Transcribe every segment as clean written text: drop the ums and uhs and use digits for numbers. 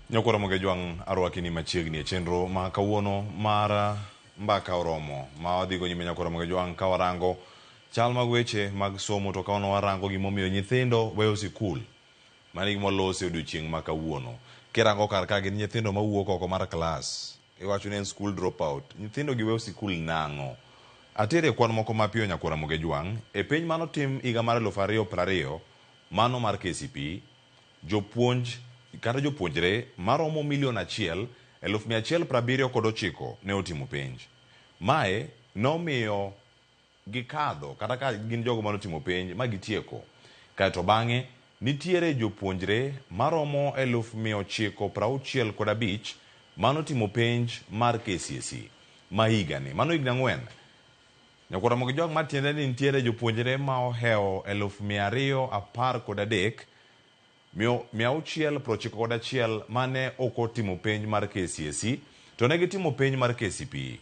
Nyokora moge jwang arwaki ni machiegni e chenro ma kawuono mar mbaka oromo ma wadhigo nyime nyokora moge jwang ka warango chal mag weche mag somo to kawono warango gimomiyo nyithindo weyo sikul mani gimolosi odiochieng' ma kawuono. Kirango kar ka gin nyithindo mawuok oko mar klas, iwacho ni en school dropout. Nyithindo giweyo sikul nang'o? Atere kwan moko mapiyo nyakora moge jwang e piny manotim higa mar 2020 mano mar KCPE, jopuonj kata jopuonjre maromo 1,179,000 ne otimo penj. Mae nomiyo gikadho kata ka gin jogo manotimo penj ma gitieko. Kaeto bang'e nitiere jopuonjre maromo 965,000 manotimo penj mar KCSE ma higani. Mano higni 4. Nyakora moge jwang matiende ni nitiere jopuonjre ma oheo 213,691 mane ok otimo penj mar KCSE to ne gitimo penj mar KCPE.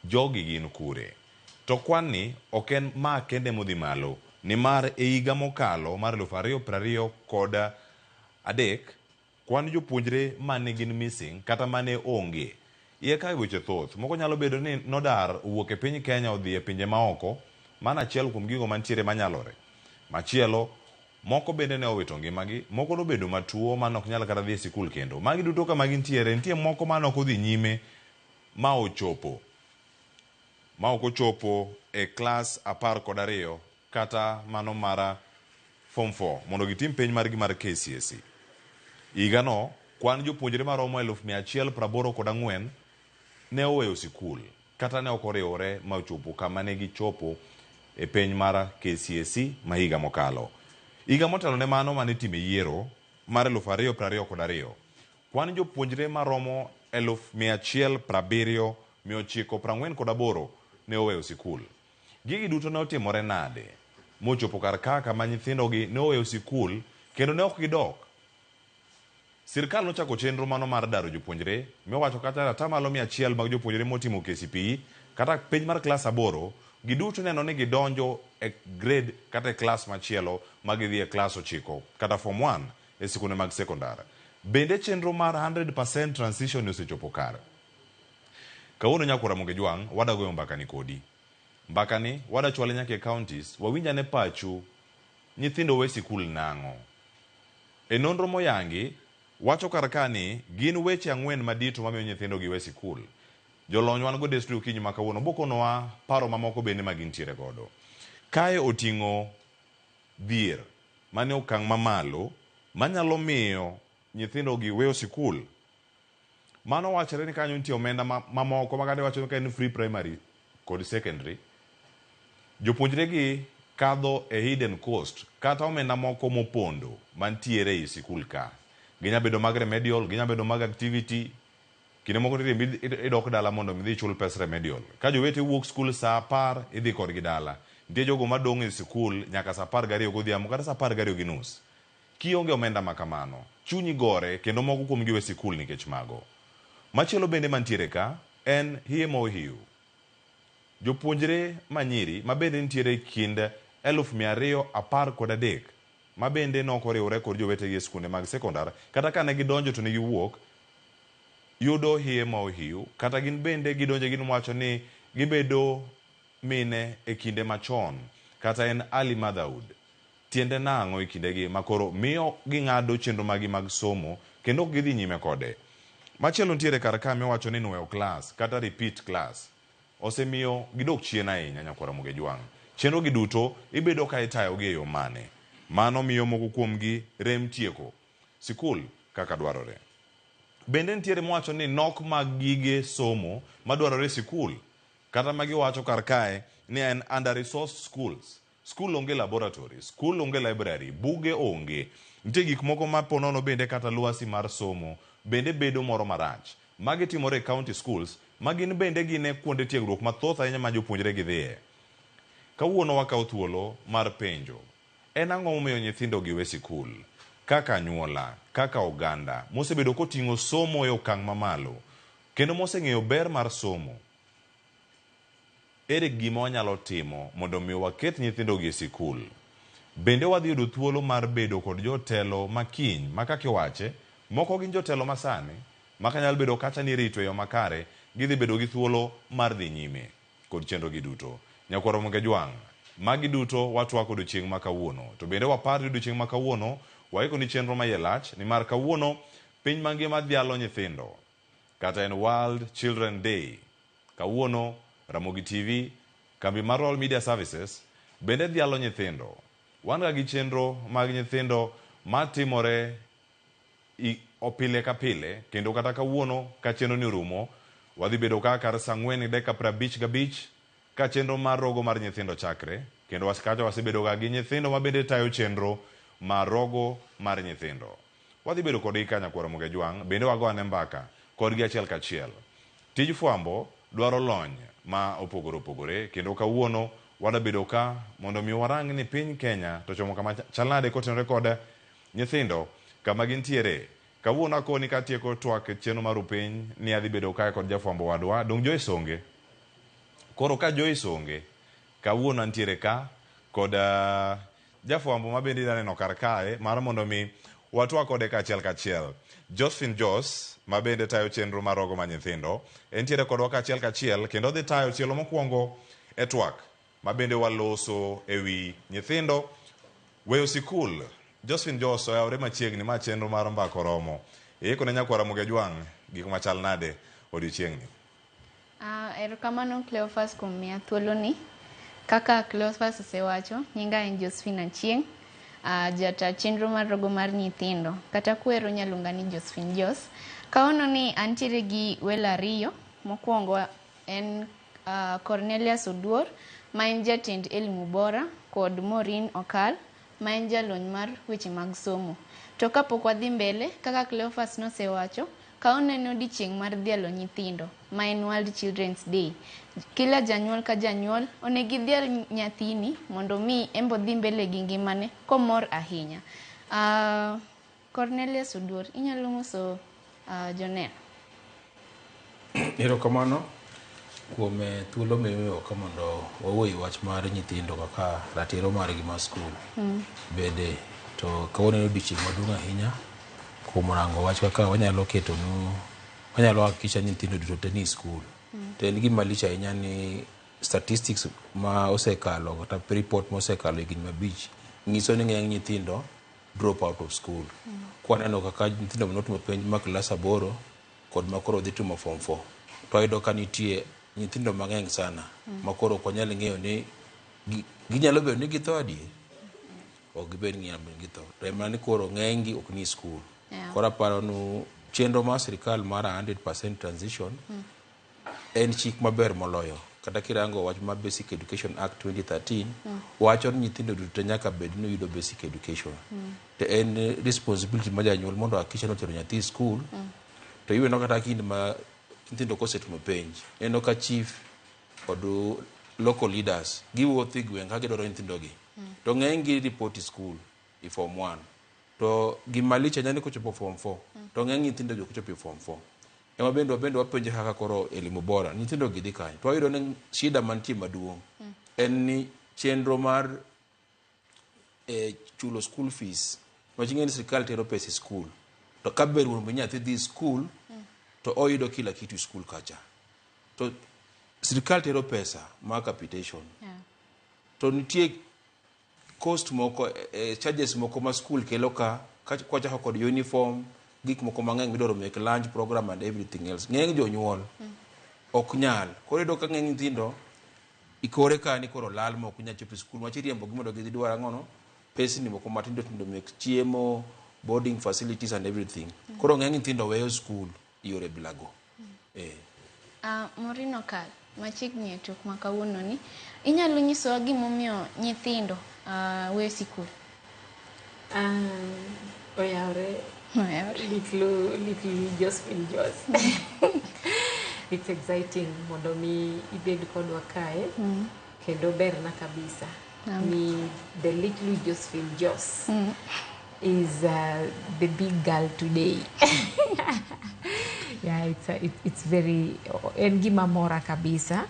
Jogi gin kure? To kwan ni ok en ma kende modhi malo, nimar e higa mokalo mar 2023 kwan jopuonjre mane gin missing kata mane onge iye ka weche thoth. Moko nyalo bedo ni nodar wuok e piny Kenya odhi e pinje maoko, mana achiel kuom gigo mantiere manyalore. Machielo, moko bende ne owito ngimagi, moko nobedo matuo mane ok nyal kata dhi e sikul kendo. Magi duto kama gintiere, nitie moko mane ok odhi nyime ma ok ochopo e klas 12 kata mano mara form 4 mondo gitim penj margi mar KCSE. Higano kwan jopuonjre maromo 184,000 ne oweyo sikul kata ne ok oriwore ma ochopo kama ne gichopo e penj mar KCSE ma higa mokalo. Higa motelo ne mano mane itime yiero mar 2022 kwan jopuonjre maromo 107,948 ne oweyo sikul. Gigi duto ne otimore nade mochopo kar kaka ma nyithindogi ne oweyo sikul kendo ne ok gidok? Sirkal nochako chenro mano mar daro jopuonjre, miwacho kata atamalo 100 mag jopuonjre motimo KCPE kata penj mar klas 8 giduto neno ni gidonjo e grade kata e klas machielo magidhi e klas 9 kata form 1 e sikunde mag sekondar. Bende chenro mar 100% transition osechopo kare. Kawuono nyakora moge jwang wadagoyo mbakani kodi. Mbakani wadachwale nyaka e counties wawinjane pacho nyithindo we sikul nang'o. E nonro moyangi wacho kar ka ni gin weche 4 madito mamiyo nyithindo giwe sikul. Jolony wan go destri okinyi ma kawuono bokonowa paro mamoko bende ma gintiere godo. Kae oting'o dhier mane okang' mamalo manyalo miyo nyithindo gi weyo sikul. Mano wachore ni kanyo nitie omenda mamoko makade wacho ni en free primary kod secondary. Jopuonjre gi kadho e hidden cost kata omenda moko mopondo mantiere e sikul ka. Ginya bedo mag remedial, ginya bedo mag activity. Kinde moko idok dala mondo midhi chul pes remedial. Ka jowete wuok skul sa 10 idhi kodgi dala. Nitie jogo madong' e sikul nyaka sa 12 godhiambo kata sa 12:30. Kionge omenda makamano, chunyi gore kendo moko kuom giwe sikul nikech mago. Machielo bende mantiere ka en hiemo hiu. Jopuonjre manyiri mabende nitiere kind 213,000 mabende nok oriwore kod jowetegi e sikunde mag sekondar kata ka ne gidonjo to ne giwuok yudo hiemo hiu kata gin bende gidonjo gin wacho ni gibedo mine e kinde machon kata en early motherhood. Tiende nang'o e kindegi makoro miyo ging'ado chenro magi mag somo kendo ok gidhi nyime kode. Machielo nitiere kar ka miwacho ni nueyo klas kata repeat class osemiyo gidok chien ahinya nyakora moge jwang. Chenro gi duto ibedo ka itayogi e yo mane. Mano miyo moko kuomgi rem tieko sikul kaka dwarore. Bende nitiere mwacho ni nok mag gige somo madwarore sikul kata magiwacho kar kae ni en under resourced schools. Skul onge laboratory, skul onge library, buge onge. Nitie gik moko maponono bende kata lwasi mar somo bende bedo moro marach. Magi timore e county schools magin bende gine kuonde tiegruok mathoth ahinya ma jopuonjre gidhiye. Kawuono wakawo thuolo mar penjo. En ang'o momiyo nyithindo giwe sikul? Kaka anyuola, kaka oganda, mosebedo koting'o somo e okang' mamalo kendo moseng'eyo ber mar somo. Ere gima wanyalo timo mondo mi waket nyithindo gi e sikul? Bende wadhi yudo thuolo mar bedo kod jotelo makiny ma kaka iwache Moko gin jotelo masani makanyal bedo kacha ni rito yo makare gidhi bedo gi thuolo mar dhi nyime kod chenro gi duto. Nyakwaro Muge Jwang, magi duto watwako odiochieng' ma kawuono. To bende wapar odiochieng' ma kawuono waiko ni chenro mayelach ni mar kawuono piny mangima dhialo nyithindo. Kata en World Children Day. Kawuono Ramogi TV, kambi mar All Media Services bende dhialo nyithindo. Wan ga gi chenro mag nyithindo matimore opile ka pile, kendo kata kawuono ka chenro ni rumo wadhi bedo ka kar saa 4:55 ka chenro mar rogo mar nyithindo chakre, kendo waskacha wasebedo ga gi nyithindo ma bende tayo chenro mar rogo mar nyithindo. Wadhi bedo kod ka Nyakwaro Muge Jwang, bende wagoane mbaka kod gi achiel kachiel. Tij fwambo dwaro lony ma opogore opogore, kendo kawuono wada bedo ka mondo mi warang ni piny Kenya to chomo kama chalnade kotenore kod nyithindo kama gintiere. Kawuono akoni ka tieko twak chenro mar piny ni adhi bedo ka kod jafwambo wadwa Dong Joyce Onge. Koro ka Joyce Onge kawuono antiere ka kod jafwambo ma bende neno kar kae mar mondo mi watwa kode kachiel kachiel. Josephine Jos ma bende tayo chenro mar rogo ma nyithindo entiere kodwa kachiel kachiel, kendo dhi tayo tielo mokwongo e twak ma bende waloso ewi nyithindo weyo sikul. Josephine Jos oyawre machiegni ma chenro mar mbako romo. Iko ne Nyakwaro Muge Jwang gik machal nade odiochieng'ni? Erokamano Cleophas kuom miya thuolo ni. Kaka Cleophas osewacho, nyinga en Josephine Achieng', jata chenro mar rogo mar nyithindo, kata kuero nyaluonga ni Josephine Jos. Kaono ni antiere gi welo ariyo. Mokwongo en Cornelius Oduor, ma en jatend elimu bora, kod Maureen Okal, ma en jalony mar weche mag somo. To kapok wadhi mbele, kaka Cleophas nosewacho, kaono en odiochieng' mar dhialo nyithindo, ma en World Children's Day. Kila janyuol ka janyuol onego idhial nyathini mondo mi embo dhi mbele gi ngimane komor ahinya. Cornelius Oduor, inyalo moso joneno? Erokamano kuom thuolo miyo ka mondo wawuoyi wach mar nyithindo kaka ratiro margi mar skul. Bende to kawuono en odiochieng' maduong' ahinya kuom rango wach kaka wanyalo hakikisha nyithindo duto te ni skul. To en gima lich ahinya ni statistics ma osekalo kata report ma osekalo higni mabich nyiso ni ng'eny nyithindo drop out of school. Kwaneno kaka nyithindo manotimo penj ma klas 8 kod makoro dhi timo form 4. To ayudo ka nitie nyithindo mang'eny sana makoro ok wanyal ng'eyo ni ginyalo bedo ni githo adier. Ok gibed ni githo. To ema ni koro ng'enygi ok ni skul. Koro aparo nu chenro mar sirikal mar 100% transition en chik maber moloyo. Kata kirango wach mar Basic Education Act 2013 wacho ni nyithindo duto nyaka bed ni yudo basic education. To en responsibility ma janyuol mondo hakikisha ni otero nyathi skul. To iweno kata kinde ma nyithindo kosetimo penj, eno ka chief kod local leaders giwuotho e gweng' ka gidwaro nyithindogi. To ng'eny gi report skul i form 1. To gima lich ahinya ni kochopo form 4 to ng'eny nyithindo jo kochopo form 4. Ema bende wapenje kaka koro elimu bora nyithindo gi dhi kanye. To wayudo ni shida mantie maduong' en ni chenro mar chulo school fees. Waching'e ni sirikal tero pesa skul. To ka ber mondo nyathi dhi skul to oyudo kila kitu skul kacha. To sirikal tero pesa ma capitation. To nitie cost moko, charges moko ma skul kelo ka kwacha kod uniform, gik moko mang'eny midwaro mek lunch program and everything else. Ng'eny jonyuol ok nyal. Koro yudo ka ng'eny nyithindo ikore ka ni koro lal ma ok nyal chopo skul. Wach riembo gi mondo gidhi dwaro ang'ono pesa ni moko matindo tindo mek chiemo, boarding facilities and everything. Koro ng'eny nyithindo weyo skul yore bilago. Maureen Okal, machiegni e tok ma kawuono ni, inyalo nyisowa gimomiyo nyithindo weyo sikul? Oyawre little Josephine Jos. It's exciting mondo mi ibed kodwa kae. Kendo berna kabisa. Ni the little Josephine Jos is the big girl today. Yeah, it's very en gima mora kabisa.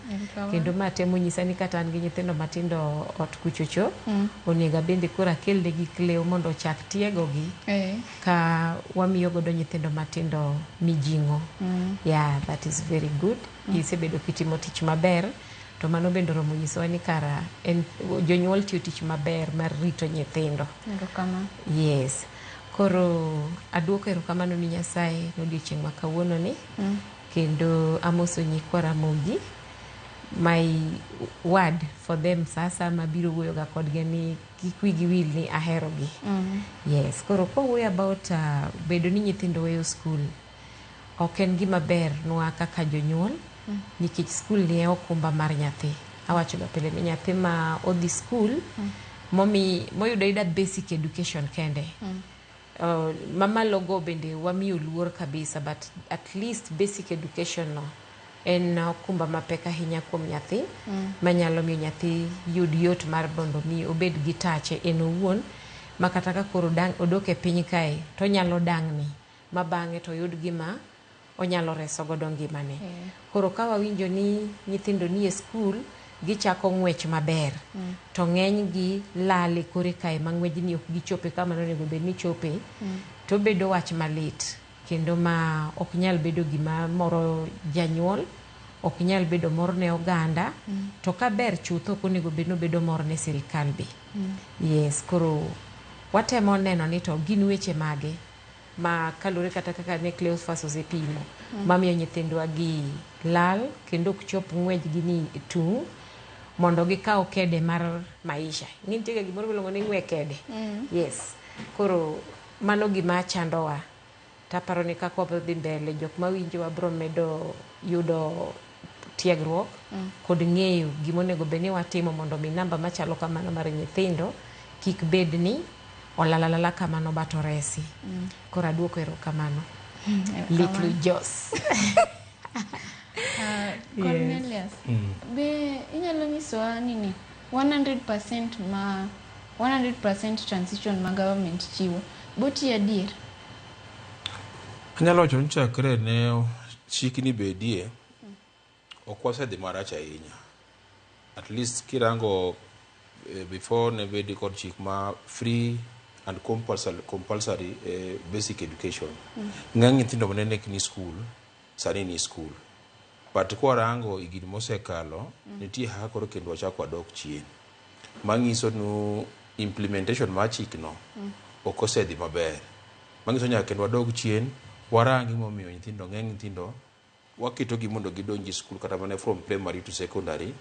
Kendo matemo nyisa ni kata an gi nyithindo matindo ot kuchocho onego bende kora kelde gi kleo mondo chak tiego gi ka wamiyo godo nyithindo matindo mijingo. Yeah, that is very good. Isebedo kitimo tich maber to mano bende romo nyisowa ni kara en jonyuol tiyo tich maber mar rito nyithindo. Yes. Koro aduoko erokamano ni Nyasaye odiochieng' ma kawuono ni kendo amoso nyikwa Ramogi. My word for them sasa mabiro wuoyo ga kodgi ni kik wigi wil ni ahero gi. Yes, koro kowuoyo about bedo ni nyithindo weyo skul ok en gima ber nwa kaka jonyuol nikech skul ni e okumba mar nyathi. Awacho ga pile ni nyathi ma odhi skul moyudo ida basic education kende. Mama logo bende wamiyo luor kabisa, but at least basic education no en okumba mapek ahinya kuom nyathi manyalo miyo nyathi yud yot mar mondo mi obed gi tache en owuon makata ka koro odok e piny kae to nyalo dang'ni ma bang'e to yud gima onyalo reso godo ngimane. Koro ka wawinjo ni nyithindo ni e skul gichako ng'wech maber to ng'eny gi lale kore kae ma ng'wejni ok gichope kama onego bed ni chope to bedo wach malit kendo ma ok nyal bedo gima moro janyuol, ok nyal bedo mor ne oganda to ka ber chutho ok onego bed no bedo mor ne sirikal be. Yes, koro watemo neno ni to gin weche mage ma kalore kata kaka ne Cleophas osepimo mamiyo nyithindwa gi lal kendo ok chop ng'wej gi ni tung' mondo gikaw kede mar maisha. Nitie gimoro miluongo ni ng'we kede. Yes. Koro mano gima chandowa. Taparo ni kako dhi mbele jok mawinjo wabro medo yudo tiegruok kod ng'eyo gima onego bed ni watimo mondo mi namba machalo kamano mar nyithindo kik bed ni olalalala kamano bato resi. Koro aduoko erokamano. Little Jos. Cornelius, be inyalo nyisowa nini 100% transition ma government chiwo boti adier? Anyalo wacho ni chakre ne chikni bedie ok wasedhi marach ahinya. At least kirango before ne bedi kod chik ma free and compulsory basic education. Ng'eny nyithindo manene ni school sani ni school. But kwarango igini mosekalo nitie haka koro kendo wachako wadok chien. Mangiso nu implementation ma chikno ok osedhi maber. Mangiso nyaka kendo wadok chien warangi momiyo nyithindo ng'eny nyithindo waketo gi mondo gidonji skul kata mana from primary to secondary,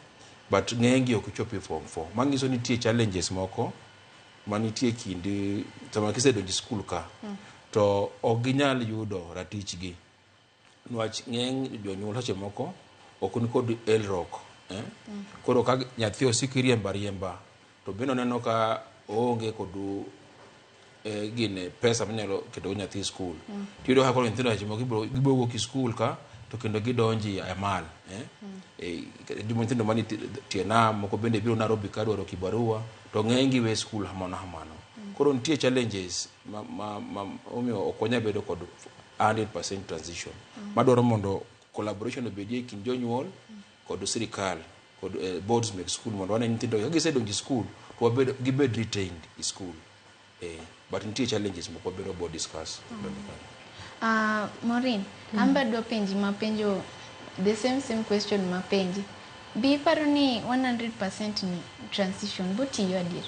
but ng'eny ok chopi form 4. Mangiso nitie challenges moko manitie kinde sama kisedonji skul ka to ok ginyal yudo ratich gi. Nwach ng'eny jonyuol seche moko ok ni kod elrock. Koro ka nyathi osiki riemba to bino neno ka oonge kod gine pesa manyalo keto nyathi skul. Tiyudo ka koro nyithindo seche moko gibiro wuok e skul ka to kendo gidonji amal. Joma nyithindo mani tie nam moko bende biro Nairobi ka dwaro kibarua to ng'eny giwe skul hamano. Koro nitie challenges ma omiyo ok onya bedo kod 100% transition. Madwaro mondo collaboration obedie kind jonyuol kod sirikal kod boards make school mondo wane nyithindo ka gisedonjo school to gibed retained in school. But nitie challenges moko biro bo discuss. Maureen, amba do penji mapenjo the same question mapenji. Bi paro ni 100% ni transition boti yo adier?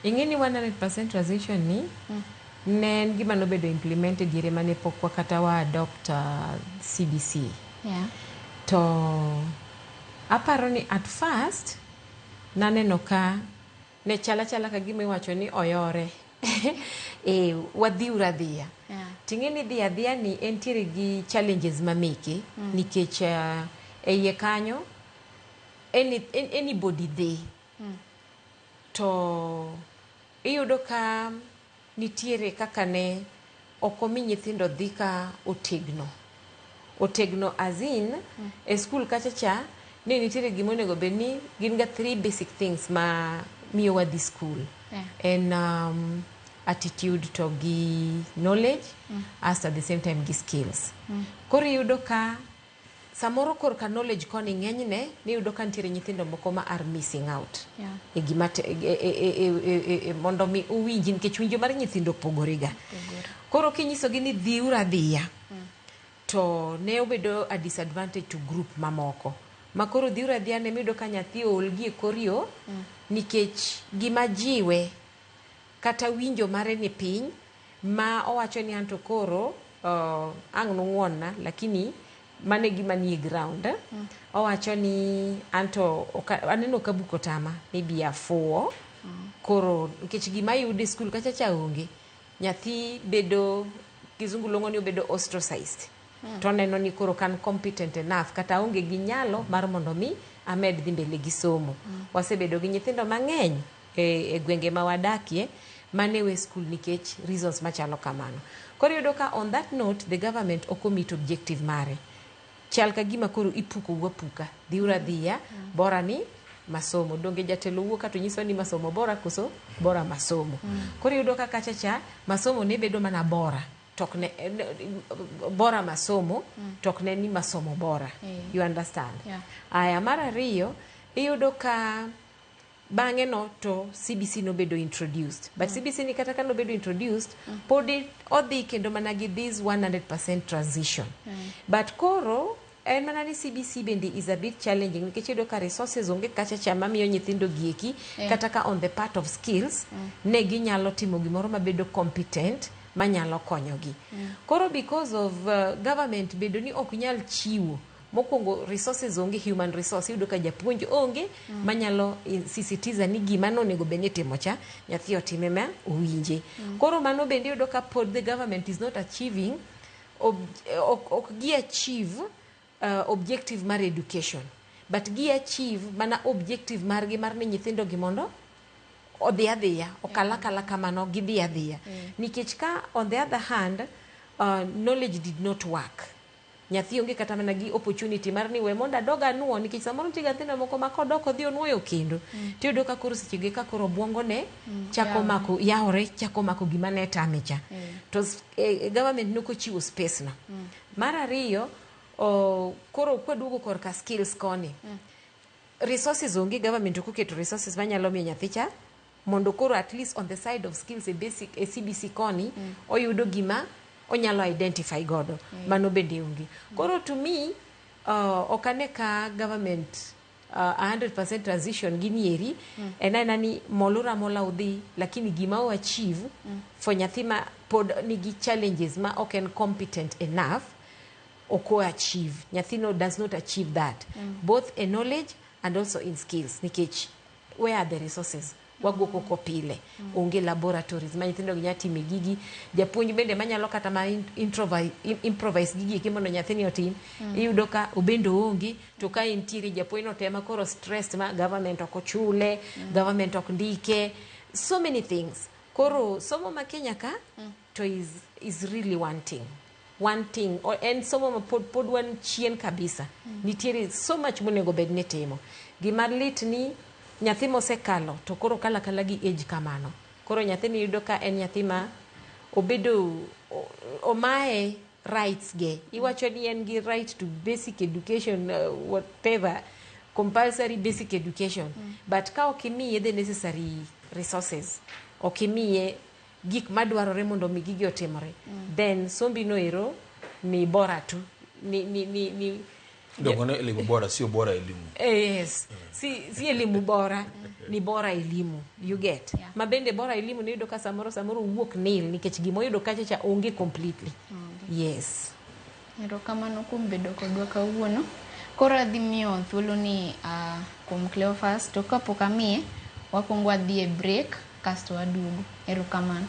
Ingeni 100% transition ni ne gima nobedo implemented diere mane pok wakata wa adopt CBC. Yeah. To aparo ni at first naneno ka ne chala ka gima iwacho ni oyore. Wadhiura dhiya. Yeah. Tingeni dhiya ni entiere gi challenges mameke nikech iye kanyo anybody dhi. To iyudo ka nitiere kaka ne okomi nyithindo dhi ka otegno as in e school kachacha ne nitiere gima onego bed ni gin ga 3 basic things ma miyo wadhi school. Yeah. En attitude to gi knowledge as at the same time gi skills. Koro yudo ka samoro korka knowledge koni ng'enyne ni yudo ka nitiere nyithindo moko ma are missing out. E gima mondo mi uwinji nikech winjo mar nyithindo pogorega. Koro kinyisogi ni dhiura dhiya to ne obedo a disadvantage to group mamoko. Ma koro dhiura dhiya ne miyudo ka nyathi ool gi e korio nikech gima jiwe kata winjo mare ni piny ma owacho ni anto koro ang' nung'wonna lakini mane gima nie ground owacho ni anto aneno ka buko tama maybe afuo koro nikech gima yude school kacha cha onge nyathi bedo kizungu longo ni obedo ostracized to neno ni koro kan competent enough kata onge gi nyalo mar mondo mi amed dhi mbele gi somo. Wasebedo gi nyithindo mang'eny e gwenge ma wadakie mane we school nikech reasons machalo kamano. Koro yudo ka on that note the government oko meet objective mare. Chal ka gima koro ipuko wapuka dhiura dhiya bora ni masomo donge jatelo wuoka to nyiso ni masomo bora koso bora masomo. Koro yudo ka kacha cha masomo ne bedo mana bora tokne bora masomo tokne ni masomo bora. You understand? Aya mar ariyo iyudo ka bang'e no to CBC no bedo introduced but CBC ni kata kano bedo introduced podi odhi kendo mana gi this 100% transition but koro en mana ni CBC bende is a bit challenging nikech iyudo ka resources onge kacha cha mamiyo nyithindo gieki kata ka on the part of skills ne ginyalo timo gimoro mabedo competent manyalo konyogi. Koro because of government bedo ni ok nyal chiwo mokwongo resources onge human resource yudo ka japuonj onge manyalo sisitiza ni gima nonego bende timo cha nyathi otime ma owinje. Koro mano bende yudo ka pod the government is not achieving ok gi achieve objective mar education but gi achieve mana objective margi mar ni nyithindo gi mondo odhi adhiya okala kala kamano gidhi adhiya nikech ka on the other hand knowledge did not work nyathi onge kata mana gi opportunity mar ni we mondo adoga nuo nikech samoro tiga nyithindo moko ma kodok odhi onuoyo kendo tiyudo ka koro sechege ka koro obwongo ne chako mako yawre chako mako gima ne tame cha to government noko chiwo space no. Mar ariyo koro kwaduogo korka skills koni resources onge government oketo resources manyalo miyo nyathi cha mondo koro at least on the side of skills a CBC koni oyudo gima onyalo identify godo mano bende onge. Koro to me okane ka government 100% transition ginieri enana ni molura mola udhi lakini gima o achieve for nyathi ma pod nigi challenges ma ok en competent enough oko achieve nyathi no does not achieve that both in knowledge and also in skills nikech where are the resources waguoko ko pile onge laboratories ma nyithindo gi nyatime gigi japuonj bende manyalo kata ma improvise gigi kimondo nyathini otim iyudo ka obendo onge to ka intiere japuonj no tema koro stress ma government ok ochule government ok ndike so many things koro somo ma Kenya ka to is really one thing and somo ma pod wan chien kabisa nitiere so much monego bed ne timo gima lit ni nyathi mosekalo to koro kala gi age kamano koro nyathi ni yudo ka en nyathi ma obedo omae rights ge iwacho ni en gi right to basic education whatever compulsory basic education but ka okimiye the necessary resources okimiye gik madwarore mondo mi gigi otimore then sombi no ero ni bora tu ni Dongone elimu bora sio bora elimu. Yes. Si elimu bora ni bora elimu. You get. Mabende bora elimu ni yudo ka samoro wuok nil nikech gimo yudo kacha cha onge completely. Yes. Erokamano kuom bedo kodwa kawuono. Koro adhi miyo thuolo ni kuom Cleophas to kapok amiye wakwongo adhi e break kasto waduogo. Erokamano.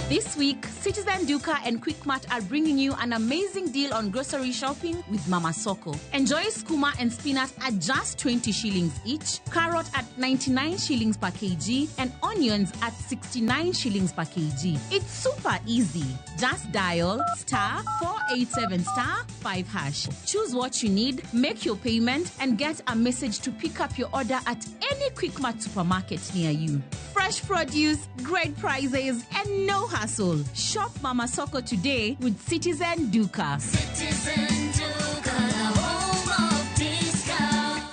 This This week, Citizen Duka and Quickmart are bringing you an amazing deal on grocery shopping with Mama Soko. Enjoy skuma and spinach at just 20 shillings each, carrot at 99 shillings per kg, and onions at 69 shillings per kg. It's super easy. Just dial *487*5#. Choose what you need, make your payment, and get a message to pick up your order at any Quickmart supermarket near you. Fresh produce, great prices, and no hassle. Shop Mama Soko today with Citizen Duka. Citizen Duka, the home of discount.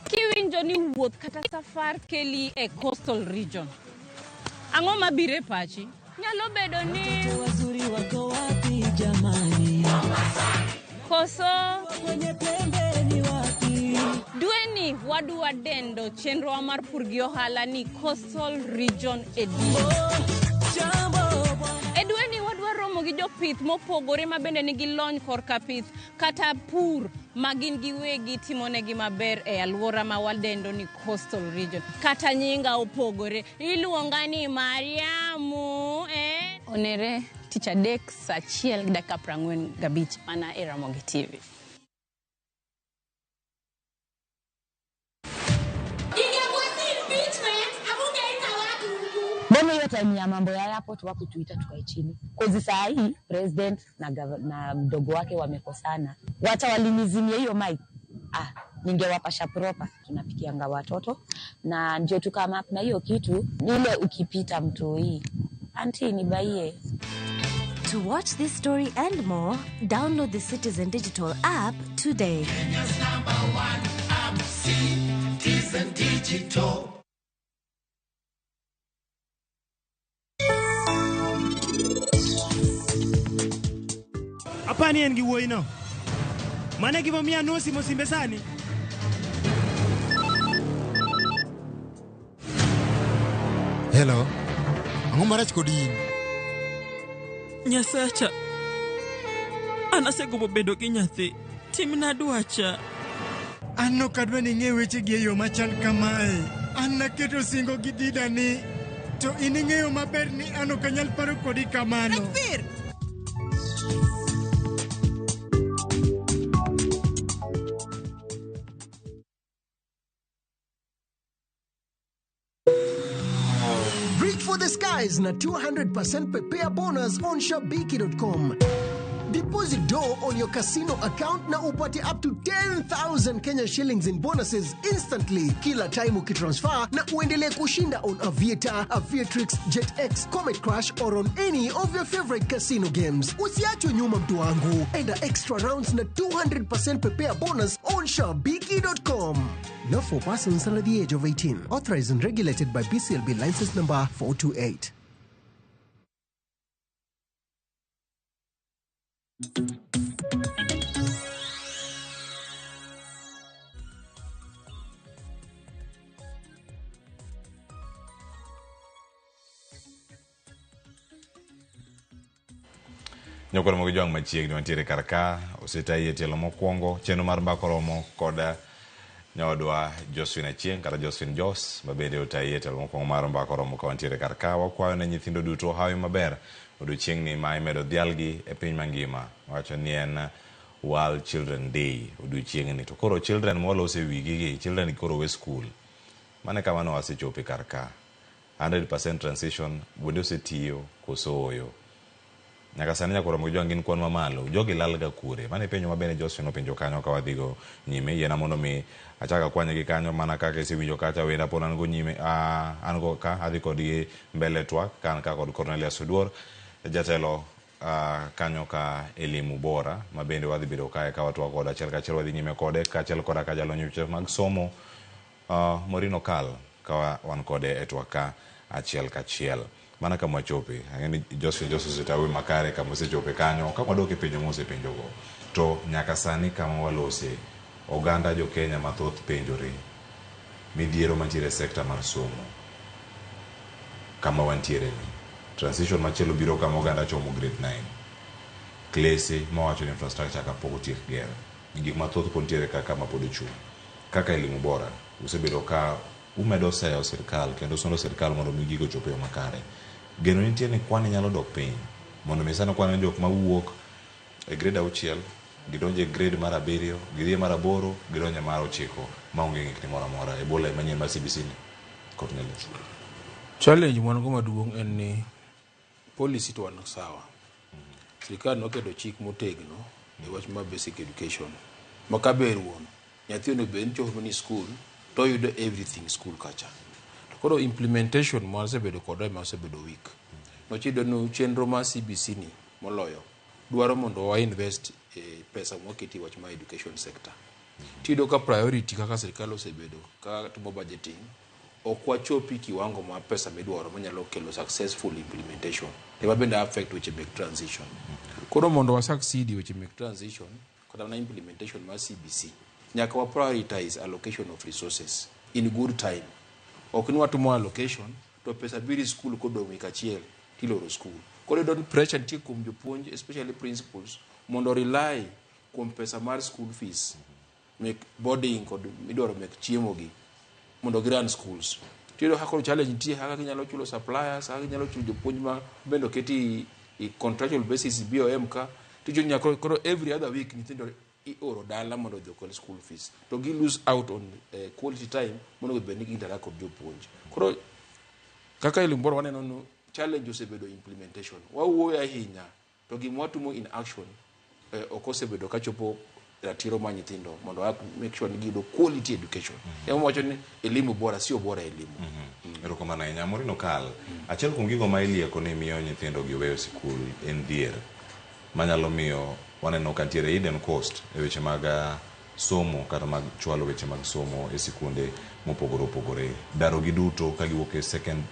Kiwinjo ni wuoth kata safar keli e coastal region. Ang'o mabire pachi? Nyalo bedo ni wazuri wako wapi jamani? Koso kwenye pembe ni wapi? Dueni wadwa dendo chenro mar pur gi ohala ni Coastal Region Edition. Dueni wadwa romo gi jopith mopogore mabende nigi lony korka pith kata pur magin giwegi timonegi maber e alwora ma wadendo ni Coastal Region. Kata nyinga opogore. Iluonga ni Mariamu, Onere tich adek saa 1:45 mana e Ramogi TV. Mbona hiyo time ya mambo ya airport wako tuita tukae chini. Kozi saa hii president na mdogo wake wamekosana. Wacha walinizimia hiyo mic. Ningewapasha proper. Tunapikianga watoto na ndio tukama na hiyo kitu nile ukipita mtu hii. Auntie nibaie. To watch this story and more, download the Citizen Digital app today. Kenya's #1 app, Citizen Digital. Apani en giwuoyi no. Mane gimomiya nosi mosimbe sani. Hello. Ang'o marach kodi? Nyasacha. Anasegombo bedo gi nyathi. Timna dwacha. Anno kadwa ni ng'e weche gi yo machal kamae. Anna keto singo gi dida ni. To ining'eyo maber ni ano kanyal paro kodi kamano. Rakfir. For the skies na 200% prepare bonus on shopbiki.com. Deposit dough on your casino account na upate up to 10,000 Kenya shillings in bonuses instantly kila time ukitransfer na uendelee kushinda on Aviator, Aviatrix, JetX, Comet Crash or on any of your favorite casino games. Usiachwe nyuma mtu wangu. Enda extra rounds na 200% prepare bonus on shopbiki.com. Not for persons under the age of 18. Authorized and regulated by BCLB license number 428. Nyokolo mogi jwang machiegni wantiere karka osetayi tielo mokwongo chenro mar mbako romo koda nyodwa Josephine Achieng kata Josephine Jos mabende otayi tielo mokwongo mar mbako romo ka wantiere karka wakwayo ne nyithindo duto hawi maber odiochieng' ni ma imedo dhialgi e piny mangima wacho ni en World Children Day odiochieng' ni to koro children molose wigi children koro we school mane kamano wasechope karka 100% transition bende osetiyo kosoyo nyaka sani nyakoro mogi jwang' gin kwan mamalo jogi lalga kure mane penjo mabene Josephine openjo kanyo ka wadhigo nyime yena mondo mi achaka kwanye gi kanyo mana kaka isewinjo kacha wenda pon an go nyime an go ka adhi kodgi mbele twak kan ka kod Cornelius Oduor jatelo kanyo ka elimu bora mabende wadhi bedo kae ka watwa kod achiel kachiel wadhi nyime kode kachiel koda ka jalonyo weche mag somo Morino Kal ka wan kode e twak ka achiel kachiel mana kama chope ngeni Josephine setawe makare kama sechope kanyo kama doke penjo mose penjo go to nyaka sani kama walose oganda jo Kenya mathoth penjore midhiero mantiere sekta mar somo kama wantiere ni transition machielo biro kama oganda chomo grade 9 klase mawacho ni infrastructure ka pogo tiek gero gik mathoth pod nitiere kaka ma pod ochung'. Kaka elimu bora usebedo ka umedo seyo sirkal kendo sono sirkal mondo mi gigo chopo yo makare. Geno nitie ni kwan nyalo dok piny mondo mi sano kwan jok mawuok e grade 6 gidonje grade mar 7 gidhi mar 8 gidonje mar 9 maonge ng'ikni moro amora e bola manyien mar CBC ni. Cornelius. Challenge mwango maduong' en ni policy to wan sawa. Sirikal noketo chik motegno e wach mar basic education. Makaber wuon. Nyathi ono ben chopo ni school to yudo everything school kacha. To koro implementation mo osebedo kod ma osebedo weak. Nochido no chenro mar CBC ni moloyo dwaro mondo wa invest pesa moketi wach mar education sector. Tido ka priority kaka sirikal osebedo ka timo budgeting okwachopi kiwango ma pesa midwaro manyalo kelo successful implementation. Ema bende affect which make transition. Koro mondo wa succeed which make transition kada na implementation ma CBC nyaka wa prioritize allocation of resources in good time. Ok ni watu mo allocation to pesa biri school kodo mikachiel tiloro school. Koro don't pressure ntie kum jopuonj especially principals mondo rely kum pesa mar school fees make boarding kod midwaro make chiemo gi mondo giran schools. Tiyo hakoro challenge ntie haka kinyalo chulo suppliers, haka kinyalo chulo jopuonj ma bendo keti contractual basis BOM ka tiyo nyako koro every other week nyithindo oro dala mondo dhokol school fees. To gi lose out on quality time mondo gibeni interact kod jopuonj. Koro kaka ilimboro waneno no challenge osebedo implementation. Wawuoyo ahinya to gimwatumo in action okosebedo kachopo ratiro ma nyithindo mondo make sure ni gido quality education. Emo wacho ni elimu bora sio bora elimu. Erokamano ahinya Morino Kal. Achiel kuom gigo ma ilieko ni miyo nyithindo giweyo sikul en dhier manyalo miyo waneno ka ntiere hidden cost e weche mag somo kata mag chwalo weche mag somo e sikunde mopogore opogore. Daro gi duto ka giwuok e second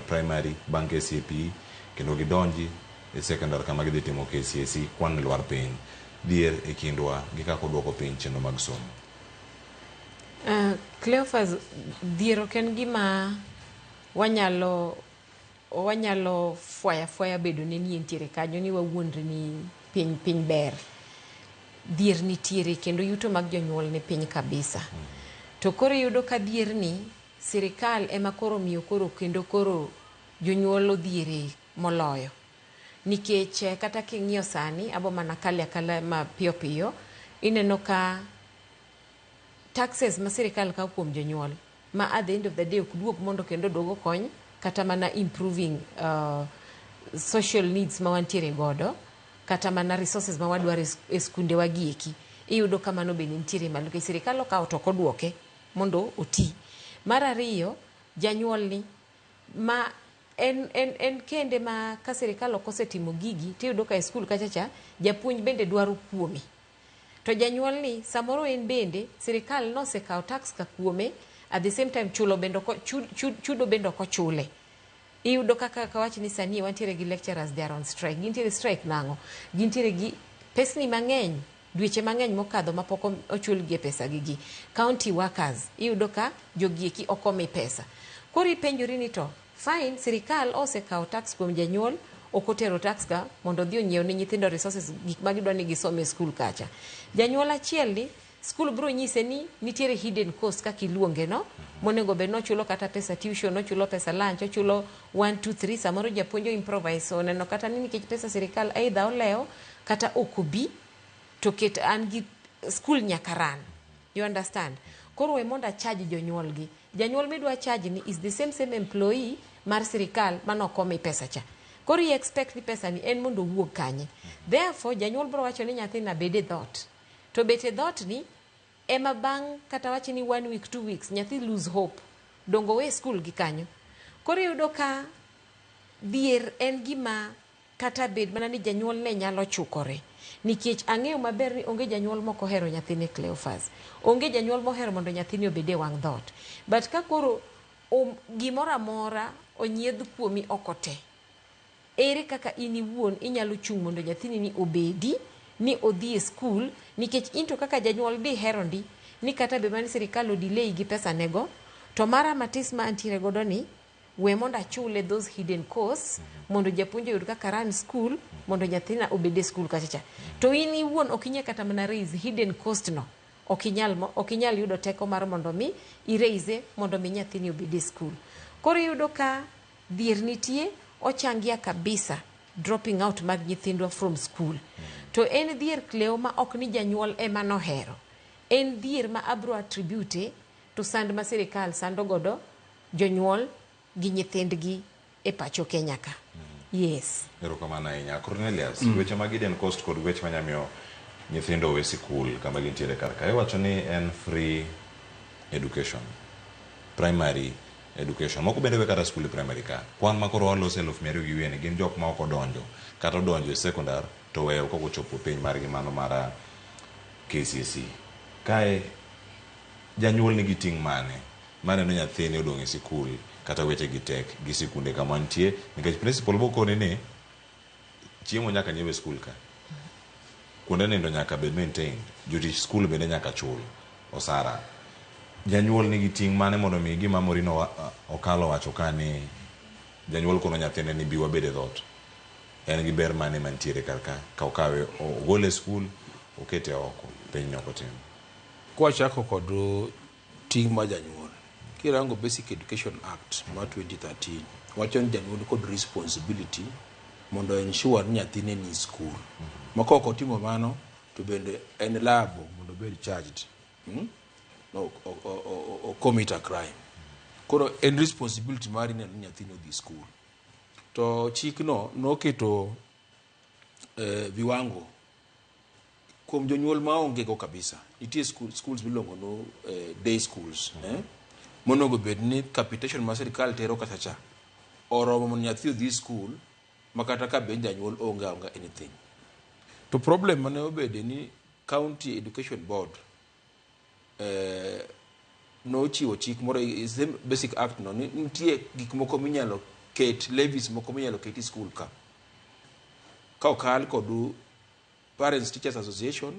primary bang' KCPE kendo gidonji e secondary kama gidhi timo KCSE kwan lwar piny. Dhier e kindwa gi kako duoko piny chenro mag somo. Cleophas, dhier ok en gima wanyalo fwaya bedo ne nientiere kanyo ni wawuondre ni piny ber. Dhier nitiere kendo yuto mag jonyuol ni piny kabisa. To koro yudo ka dhier ni sirikal ema koro miyo koro jonyuol odhiere moloyo. Nikech kata king'iyo sani abo mana kala ma piyo ineno ka taxes ma sirikal kawo kuom jonyuol ma at the end of the day ok duog mondo kendo dogo kony kata mana improving social needs ma wantiere godo kata mana resources ma wadwaro e skunde wa gieki. Iyudo kamano bende nitiere malo ke sirikal okawo to kodwoke mondo oti. Mar ariyo janyuol ni ma en kende ma ka sirikal okosetimo gigi tiyudo ka e skul kachacha japuonj bende dwaro kuome. To janyuol ni samoro en bende sirikal nosekawo tax ka kuome at the same time chudo bende kochule. Iyudo kaka kawach ni sani wantiere gi lecturers they are on strike. Gintiere strike nango. Gintiere gi pesni mang'eny dweche mang'eny mokadho ma pok ochul gi pesa gigi. County workers iyudo ka jogieki okomi pesa. Koro ipenjori ni to fine sirikal osekawo tax kuom janyuol okotero tax ka mondo dhi onyiew ne nyithindo resources gik ma gidwa ni gisome e skul kacha. Janyuol achiel ni skul bro nyise ni nitiere hidden cost kaka iluonge no monego bed nochulo kata pesa tuition, ochulo pesa lunch, ochulo 1 2 3 samoro japuonjo improvise oneno kata ni nikech pesa sirikal either oleo kata okubi to ket an gi skul nyakaran. You understand? Koro we monda charge jonyuol gi. Janyuol midwa charge ni is the same employee mar sirikal manokomi pesa cha. Koro you expect ni pesa ni en mondo wuog kanye. Therefore janyuol bro wacho ni nyathi na bede dhot. To bete dhot ni ema bang' kata wacho ni 1 week 2 weeks nyathi lose hope. Dongo we school gi kanyo. Koro yudo ka dhier en gima kata bed mana ni janyuol ne nyalo chukore. Nikech ang'eyo maber ni onge janyuol moko hero nyathine Cleophas. Onge janyuol mohero mondo nyathini obede wang' dhot. But ka koro gimora mora onyiedh kuomi okote. Ere kaka ini wuon inyalo chung' mondo nyathini ni obedi ni odhi e skul nikech into kaka janyuol di herondi ni kata be mani sirikal delay gi pesa nego to mara matis ma antiere godo ni we mondo achule those hidden costs mondo japuonjo yud kaka run school mondo nyathina obed e skul kachacha to in iwuon ok inyal kata mana raise hidden cost no ok inyal yudo teko mar mondo mi iraise mondo mi nyathini obed e skul. Koro yudo ka dhier nitie ochangia kabisa dropping out mag nyithindwa from school. To en dhier Cleo ma ok ni janyuol ema nohero, en dhier ma abro attribute to sand ma sirikal sando godo jonyuol gi nyithindgi e pacho Kenya ka. Yes. Erokamano ahinya. Cornelius, weche mag hidden cost kod weche manyamiyo nyithindo we sikul kama gintiere kar ka. Iwacho ni en free education, primary education. Moko bende we kata skul primary ka. Kwan ma koro walose 200,000 gi wene gin jok ma ok odonjo kata odonjo e secondary to weyo koko chopo piny margi mano mara KCSE. Kae janyuol nigi ting' mane maneno nyathini odong' e sikul kata weche gi tek gi sikunde kama nitie, nikech principal bokone ni chiemo nyaka nyiew e skul ka, kuonde nindo nyaka bed maintained, jotich skul bende nyaka chul osara. Janyuol nigi ting' mane mondo mi gima Morino okalo wacho ka ni janyuol kono nyathine ni bi wabed e dhot, en gi ber mane mantiere kar ka okawe ogole skul okete oko piny nyoko tim. Kwachako kod ting' ma janyuol, kirango Basic Education Act ma 2013 wacho ni janyuol kod responsibility mondo ensure ni nyathine ni skul. Ma kok otimo mano to bende en liable mondo bed charged o commit a crime. Koro en responsibility mari ni nyathino dhi skul. To chikno noketo viwango kuom jonyuol ma onge go kabisa. Nitie schools miluongo no day schools, monego bed ni capitation ma sirikal tero kachacha oromo mondo nyathi odhi skul makata ka ben janyuol onge anything. To problem mane obede ni County Education Board no chiwo chik moro Basic Act no nitie gik moko minyalo ket levies moko minyalo ket e skul ka okal kod Parents Teachers Association,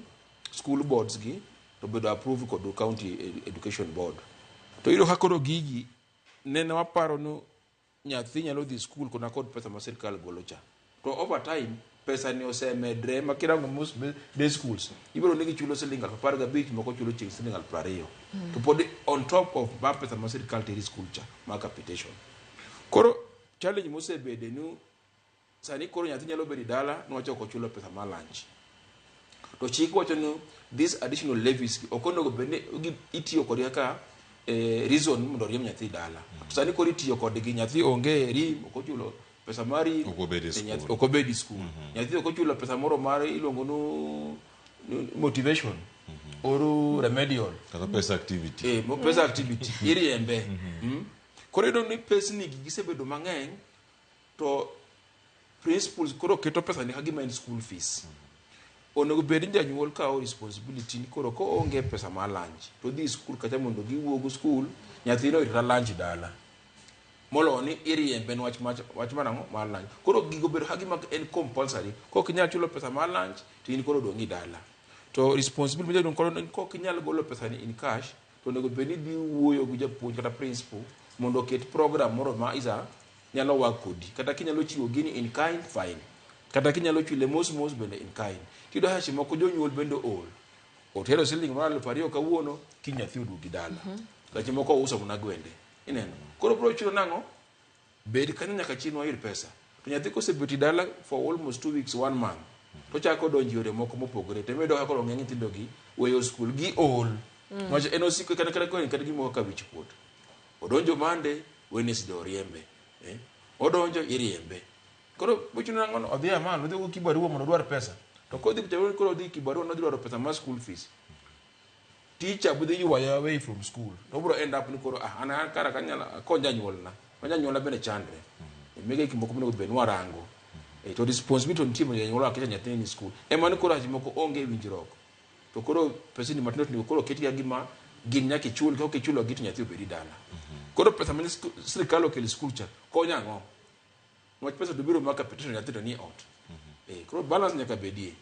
school boards gi to bedo approve kod County Education Board. To iro hakoro gigi nene waparo no nyathi nyalo dhi skul kona kod pesa ma sirikal golo cha. To over time pesa ni osemedre makirango most day schools ibiro nigi chulo siling 15 moko chulo ching siling 20 to pod on top of ba pesa ma sirikal teri skul cha ma capitation. Koro challenge mosebede nu sani koro nyathi nyalo bedi dala nwacho ko chulo pesa ma lunch. To chik wacho no this additional levies okono bende itiyo kod kaka reason mondo riem nyathi dala. Sani koro itiyo kod gi nyathi onge rim okochulo pesa mari okobedi school. Nyathi okochulo pesa moro mari iluongo no motivation or remedial kata pesa activity. Pesa activity iriembe. Koro ido ni pesa ni gisebedo mang'eny to principals koro keto pesa ni kagima en school fees. Onego bed janyuol kao responsibility ni koro ko onge pesa ma lunch to dhi skul kacha mondo giwuogo skul nyathino ira lunch dala molo ni iriembe wach manang'o mar lunch. Koro gigo bedo kagima en compulsory, kok inyal chulo pesa mar lunch to in koro dongi dala. To responsibility don koro kok inyal golo pesa ni in cash to onego bed ni dhi wuoyo gi japuonj kata principal mondo ket program moro ma isa nyalo work kodi, kata kinyalo chiwo gini in kind fine, kata kinyalo chule mos bende in kind. Tido hashi moko jonyuol bende otero siling mar 20 kawuono kinyathi odugi dala. Lache moko uso muna gwende ineno. Koro pro chulo nango bed kanyo nyaka chino ayud pesa. To nyathi kosebeti dala for almost 2 weeks 1 month to chako donji yore moko mopogore temedo kako ng'eny nyithindo gi weyo skul gi Wacho en osiko kana ko en gimo ka wich kuot. Odonjo Monday, Wednesday oriembe. Odonjo iriembe. Koro buchuno nangono odhi amano odhi kibaruwa mondo dwar pesa. To kodhi kuchawo koro odhi kibaruwa no dwaro pesa ma school fees. Teacher budhi you are away from school. To bro end up ni koro ana kara kanyala konja nyuolna. Konja nyuolna bene chandre. Mege kimoko mino benwa rango. To responsibility on team ya nyuola kisha nyathini ni school. Emani koro hajimoko onge winjruok. To koro pesa ni matino ni koro keti agima gin nyaki chul ka chulo gitu nyathi obedi dala. Koro pesa mani sirikal okelo school cha konya ngo. Mwach pesa dubiro maka petition nyathi to ni out. Koro balance nyaka bedie.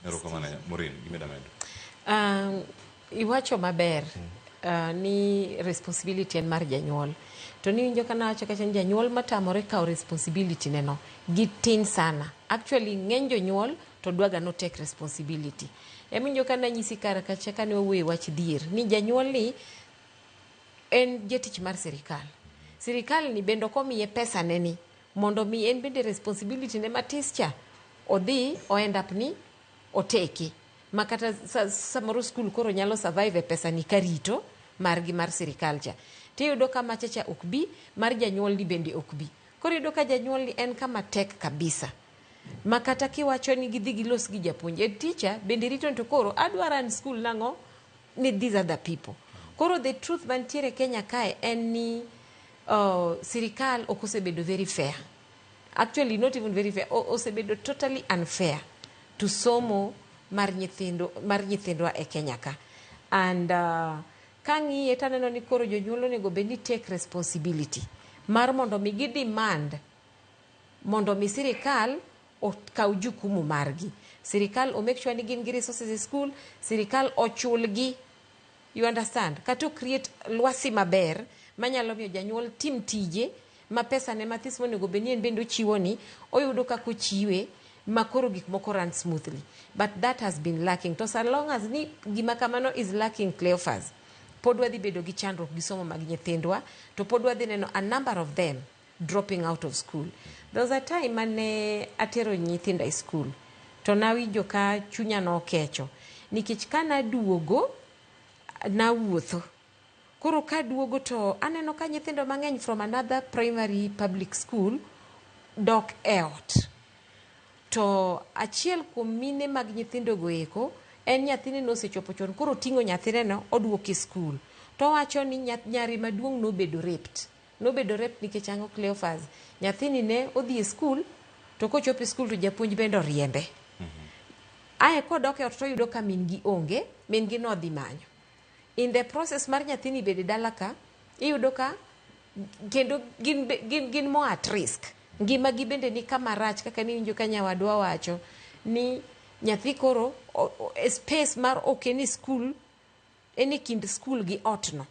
Erokamano Maureen, gimeda medo. Iwacho maber. ni responsibility en mar janyuol. To ni winjo kana wacho kacha ni janyuol matamore kao responsibility neno gitin sana. Actually ng'eny jonyuol to dwaga no take responsibility. Eminjo kana nyisi kar kacha kane owuoye wach dhier ni janyuol ni en jatich mar sirikal. Sirikal ni bendo komiye pesa neni mondo mi en bende responsibility ne matis cha odhi o end up ni oteki makata samoro school koro nyalo survive pesa ni karito margi mar sirikal cha tiyudo kama chacha okbi mar janyuol ni bende okbi koro yudo ka janyuol ni en kama tek kabisa makata kiwacho ni gidhi gilos gi japuonj teacher bende rito to koro adwaran school nango ni these are the people koro the truth mantiere Kenya kae en ni sirikal okosebedo very fair. Actually not even very fair, osebedo totally unfair to somo mar nyithindwa e Kenya ka. And kang'iye taneno ni koro jonyuol onego bed ni take responsibility mar mondo mi gi demand mondo mi sirikal okaw jukumu margi. Sirikal o make sure ni gin gi resources e school, sirikal ochulgi, you understand? Kato create lwasi maber manyalo miyo janyuol tim tije ma pesa ne mathis monego bed ni en bende ochiwo ni oyudo kako chiwe makoro gik moko run smoothly, but that has been lacking. To so long as ni gima kamano is lacking, Cleophas, pod wadhi bedo gi chandruok gi somo mag nyithindwa, to pod wadhi neno a number of them dropping out of school. There was a time mane atero nyithinda e school to nawinjo ka chunya no kecho nikech kana duogo na wuotho koro ka duogo to aneno ka nyithindo mang'eny from another primary public school dok e ot. To achiel kuom mine mag nyithindo go eko en nyathine no osechopo chon koro ting'o nyathine no oduoke school. To wacho ni nyari maduong' nobedo raped. Nobedo raped nikech ang'o, Cleophas? Nyathini ne odhi e school to kochopo e school to japuonj bende oriembe. Ae kodok e ot to yudo ka min gi onge, min gi nodhi manyo. In the process mar nyathini bede dala ka, iyudo ka kendo gin mo at risk. Ngima gi bende ni kama rach kaka ni winjo ka nyawadwa wacho ni nyathi koro space mar okeni school eni kind school gi otno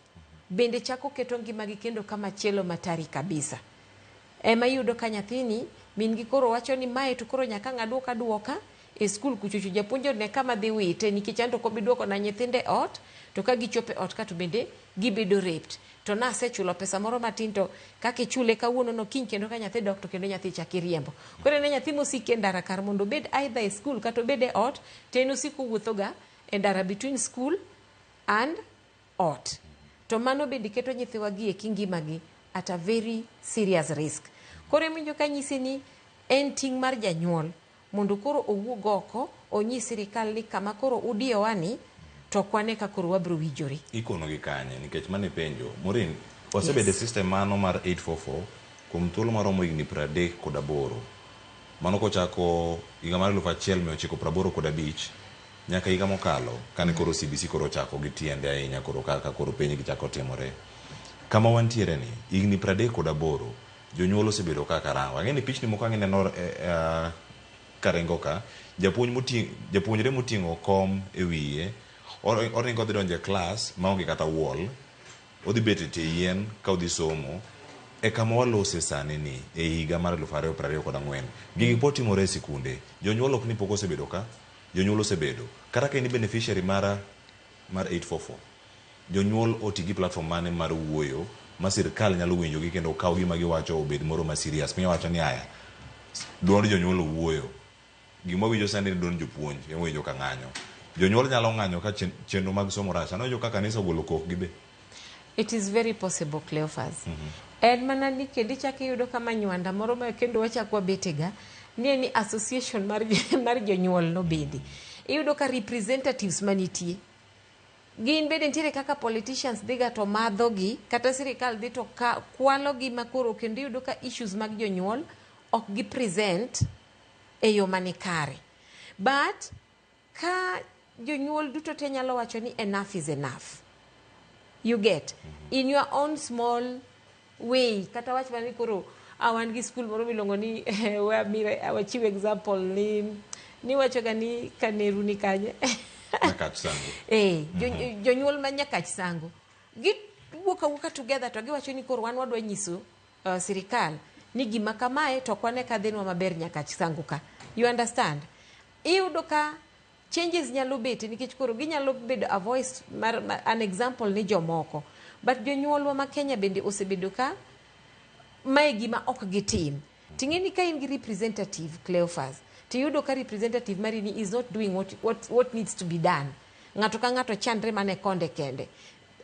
bende chako keto ngima gi kendo kama chielo matari kabisa. Ema yudo ka nyathini min gi koro wacho ni mae to koro nyaka ng'aduoka duoka e school kuchuchu japuonjo ne kama dhi wite nikech anto ko biduoko na nyithinde ot to ka gichope ot ka to bende gibedo raped. To na asechulo pesa moro matin to kake chule kawuono no kiny kendo ka nyathi dok to kendo nyathi chaki riembo. Koro ne nyathi mosik e ndara kar mondo bed either e school kata bed e ot to en osiko wuothoga e ndara between school and ot. To mano bende keto nyithiwa gi e kingimagi at a very serious risk. Koro minjo ka nyisi ni en ting' mar janyuol mondo koro owuog oko onyis sirikal ni kama koro udiyowani to kwane ka koro wabro wijore. Ikono gi kanye nikech mane penjo Morin osebede system mano mar 844 kuom thuolo maromo higni 38 mano kochako higa mar 1985 nyaka higa mokalo kane koro CBC koro chako gi tiende ahinya koro kaka koro penj gi chako timore. Kama wantiere ni higni 38 jonyuol osebedo kaka rango. Ang'e ni pichni moko ang'e neno karengo ka japuonjre moting'o kom e wiye oringo odhi donjo e klas maonge kata wall, odhi bet e tie yien ka odhi somo. E kama walose sani ni e higa mar 2024 gigi po timore e sikunde. Jonyuol ok ni pok osebedo ka, jonyuol osebedo kata ka in beneficiary mar 844. Jonyuol oti gi platform mane mar wuoyo ma sirkal nyalo winjo gi kendo kaw gima giwacho obed moro ma serious. Mi wacho ni aya duond jonyuol wuoyo gima winjo sani ni duond jopuonj emo winjo ka ng'anyo. Jonyuol nyalo ng'anyo ka chenro mag somo rach. Anojo ka kanisa ogolo kok gibe. It is very possible, Cleophas. En mana ni kendo chaki yudo kama nywanda moro ma kendo wachakwa betega ni association mar jonyuol no bende. Iyudo ka representatives manitie. Gin bende ntiere kaka politicians dhiga to madho gi kata sirikal dhi to kwalo gi makoro kendo iyudo ka issues mag jonyuol ok gi present e yo manikare. But ka jonyuol duto te nyalo wacho ni enough is enough. You get in your own small way kata wach mani koro awan gi school moro milongo ni awachiw example ni wacho ga ni Kaneru ni kanye Nyakach Sango. Jonyuol ma Nyakach Sango giwuok awuoka together to giwacho ni koro wan wadwa nyiso sirikal ni gima kamae to kwane ka dhinwa maber nyaka sangu ka. You understand? Iyudo ka changes nyalo bet nikech koro ginyalo bedo a voice an example ni jomoko, but jonyuolwa ma Kenya bende osebedo ka mae gima ok gitim. Ting'eni ka in gi representative Cleophas, tiyudo ka representative mari ni is not doing what needs to be done. Ng'ato ka ng'ato chandre mane konde kende.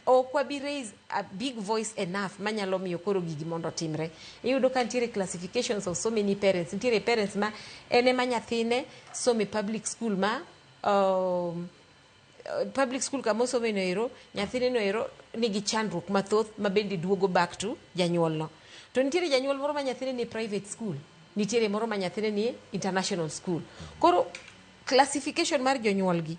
Ok wabi raise a big voice enough manyalo miyo koro gigi mondo timre. Iyudo ka nitiere classifications of so many parents. Nitiere parents ma ene ma nyathine some public school ma public school kama osome noero, nyathine noero nigi chandruok mathoth ma bende duogo back to janyuol no. To nitiere janyuol moro ma nyathine ni private school, nitiere moro ma nyathine ni international school. Koro classification mar jonyuol gi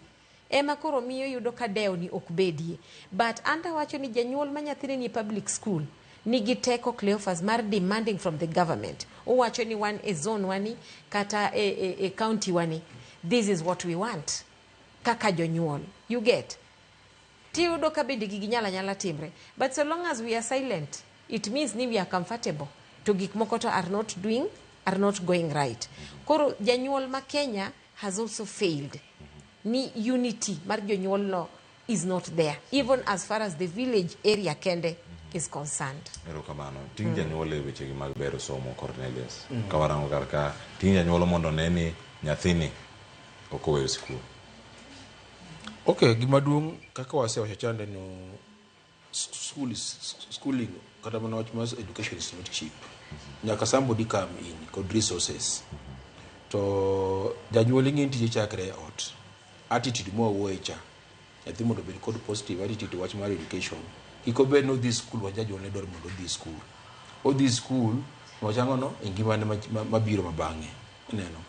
ema koro miyo yudo ka deo ni ok bedie. But anta wacho ni janyuol ma nyathine ni public school nigi teko Cleophas mar demanding from the government. Owacho ni wan e zone wani kata e county wani, this is what we want kaka jonyuol. You get? Tiyudo ka bende gigi nyala timre. But so long as we are silent, it means ni we are comfortable to gik moko to are not going right. Koro janyuol ma Kenya has also failed. Ni unity mar jonyuol no is not there, even as far as the village area kende is concerned. Erokamano. Ting janyuol e weche gi mag bero somo Cornelius. Kawarango karka ting janyuol mondo neni nyathini okoweyo skul. Okay, gima duong' kaka wasewacho chande no schooling kata mana wach mas education is not cheap. Nyaka somebody come in kod resources. To janyuol ing'e tije chakre e ot. Attitude mo wuoye cha. Nyathi mondo bed kod positive attitude wach mar education. Kiko bed no this school wanja jonyuol ne dwaro mondo this school. O this school wachango no ngimane mabiro mabang'e. Ineno.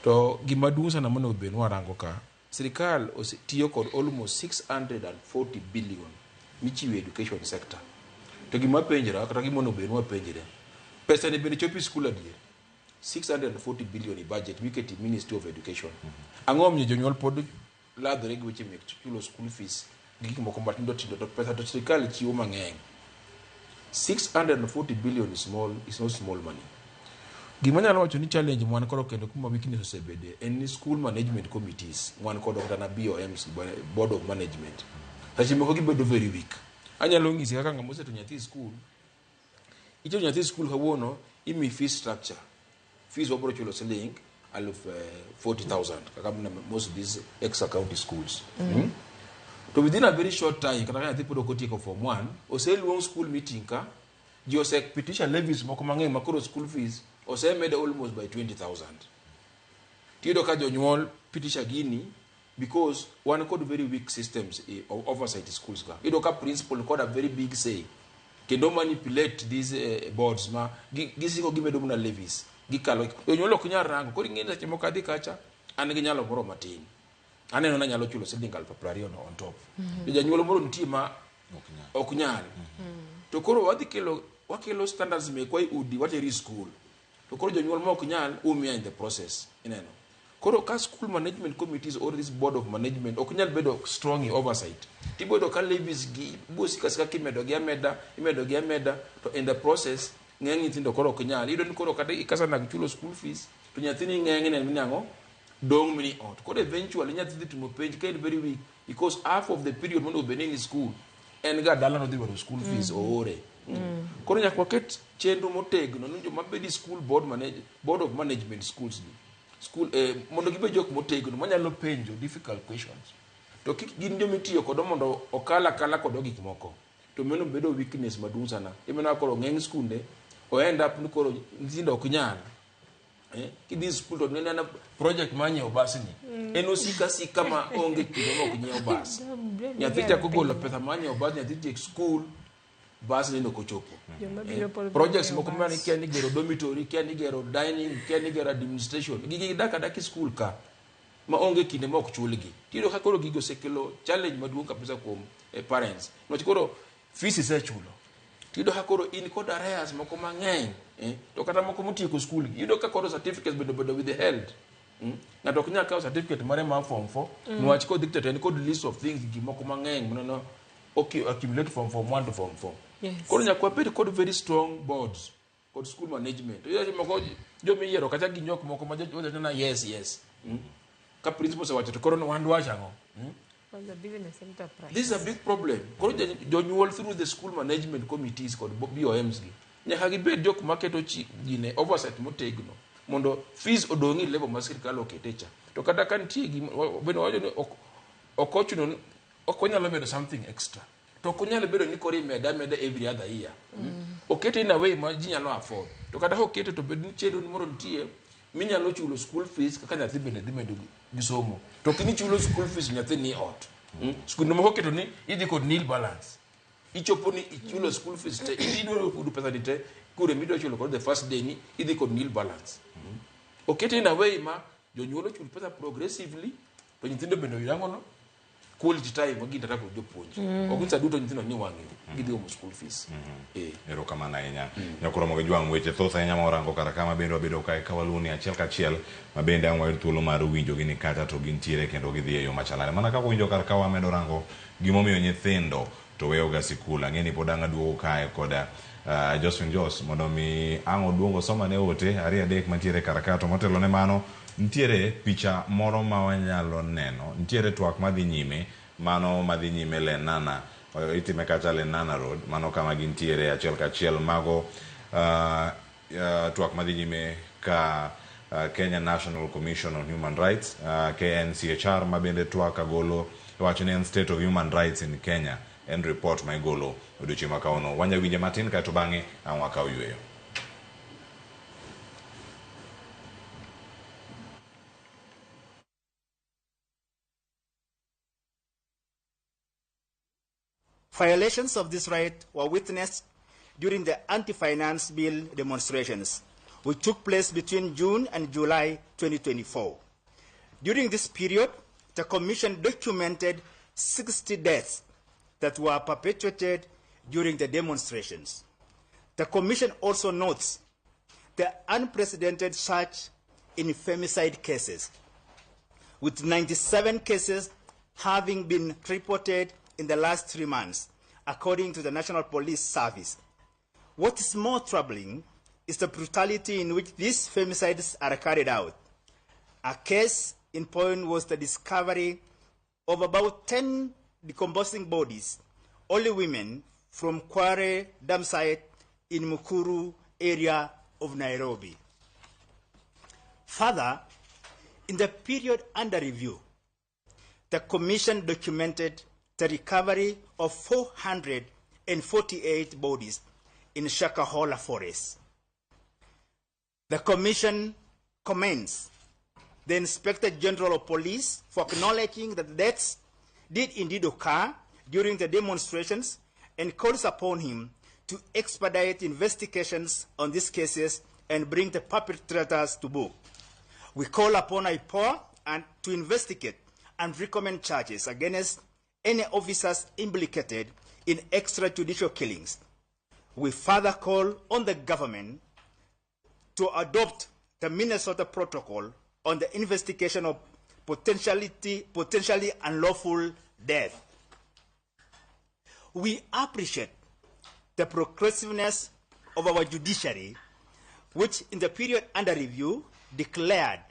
To gima duong' sana mondo bed warango ka sirikal osetiyo kod almost 640 billion michiwo education sector. To gima penjera kata gima onego bed wapenjre, pesa ne bende chopi skul adier 640 billion i budget miketi Ministry of Education. Ang'o miyo jonyuol pod ladhore gi weche mek chulo school fees gi gik moko matindo tindo to pesa to sirikal chiwo mang'eny. 640 billion is not small money. Gima nyalo wacho ni challenge mwan koro kendo kuma weakness osebede en ni school management committees mwan kod na BOMs, board of management. Sachi moko gibedo very weak. Anyalo ng'isi kaka ng'amo seto nyathi school. Icho nyathi school kawuono imi fee structure. Fees wabro chulo siling 40,000 kaka most of these extra county schools. To within a very short time kata nyathi pod okotieko form 1 oseluong school meeting ka ji osepitisha levies moko mang'eny makoro school fees osemede almost by 20,000. Tiyo ka jonyuol pitisha gini because one code very weak systems of oversight schools ka. Ido ka principal code a very big say. Kendo manipulate these boards ma gisiko gimedo muna levies. Gikalo jonyuol ok nyal rango kodi ng'enda chemo kadhi kacha an gi nyalo moro matin. Aneno na nyalo chulo siling 20,000 on top. Janyuol moro nitie ma ok nyal. To koro wakelo standards me kwa udi wateri school. To koro jonyuol ma ok nyal umia in the process. Ineno. Koro ka school management committees or this board of management ok nyal bedo strong in oversight. Tibodo ka levies gi bosi kasika kimedo gi ameda to in the process ng'eny nyithindo koro ok nyal. Ido ni koro kata ikasa na chulo school fees to nyathini ng'eny ne minango dong mini out. Koro eventually nyathi timo penj ka very weak because half of the period when we in school en ga dala no dhiwaro school fees ore. Koro nyaka waket chenro motegno no joma bedi school board of management schools ni. School mondo gibe jok motegno manyalo penjo difficult questions. To kik gin jo mitiyo kod mondo okala kod gik moko. To meno bedo weakness maduong' sana. Imena koro ng'eng skunde o end up ni koro nzindo ok nyal. Kidhi school to nena project manye obas ni. En osika ma onge kido ok nyiew bas. Nyathi ta kogolo pesa manye obas nyathi tiek school bas ni kochopo. Projects moko mane kia ni gero dormitory, kia ni gero dining, kia ni gero administration. Gigi daka school ka ma onge kinde ma ok chulgi. Tiro ka koro gigo sekelo challenge maduong' kabisa kuom parents. No koro fees se chulo. Tido ka koro in kod arrears moko mang'eny, to kata moko motieko school. Yudo ka koro certificates bedo withheld. Ng'ato ok nyal kawo certificate mare ma form 4, nwach kod dictate en kod list of things gi moko mang'eny mono accumulate from Form 1 to Form 4. Yes. Koro nyaka wabed kod very strong boards kod school management. Moko jomiyiero kata gi jok moko ma jotena yes. Ka principal osewacho to koro wan dwach ang'o? Well, the business enterprise. This is a big problem. Koro jonyuol through the school management committees kod BOMs gi nyaka gibed jok maketo gine oversight motegno mondo fees odong'i level ma sirkal okete cha. To kata ka nitie bende wacho ni ok ochuno ok onyalo bedo something extra. To ok onyalo bedo ni koro imeda every other year. Okete in a way ma ji nyalo afford. To kata okete to bed ni chenro moro nitie minyalo chulo school fees kaka nyathi bende dhi medo gi somo. To kini chulo school fees nyathi ni ot. School no moketo ni idhi kod nil balance. Ichopo ni ichulo school fees te idwaro kudu pesa dite kure midwa chulo kod the first day ni idhi kod nil balance. Okete in a way ma jonyuolo chulo pesa progressively to nyithindo bende yudango no quality time maginda tako jopuonj. Ogunsa duto nyithindo ni wang'e gidhi omo school fees. Ero kamana ahinya. Nyakoro mogo jwang' weche thoth ahinya morango kara kama bende wabedo kae kawaluni achiel kachiel mabende ang' wayud thuolo mar winjo gini kata to gintiere kendo gidhi e yo machalare. Mana kaka winjo kar ka wamedo rango gimomiyo nyithindo to weyo ga sikul. Ang'e ni pod ang' aduogo kae koda Josephine Jos mondo mi ang' oduogo soma ne ote ariyo adek mantiere kar ka to motelo ne mano ntiere picha moro ma wanyalo neno, ntiere twak madhi nyime, mano madhi nyime Lenana, itime kacha Lenana Road, mano kama gintiere achiel kachiel mago twak madhi nyime ka Kenya National Commission on Human Rights, KNCHR mabende twak agolo wacho ni State of Human Rights in Kenya, en report ma igolo odiochieng' ma kawuono. Wanya winje matin kae to bang'e ang' wakaw yweyo. Violations of this right were witnessed during the anti-finance bill demonstrations, which took place between June and July 2024. During this period, the Commission documented 60 deaths that were perpetrated during the demonstrations. The Commission also notes the unprecedented surge in femicide cases, with 97 cases having been reported in the last 3 months, according to the National Police Service. What is more troubling is the brutality in which these femicides are carried out. A case in point was the discovery of about 10 decomposing bodies, only women, from Kware dam site in Mukuru area of Nairobi. Further, in the period under review, the Commission documented the recovery of 448 bodies in Shakahola Forest. The Commission commends the Inspector General of Police for acknowledging that deaths did indeed occur during the demonstrations and calls upon him to expedite investigations on these cases and bring the perpetrators to book. We call upon IPOA to investigate and recommend charges against any officers implicated in extrajudicial killings. We further call on the government to adopt the Minnesota Protocol on the investigation of potentially unlawful death. We appreciate the progressiveness of our judiciary, which in the period under review declared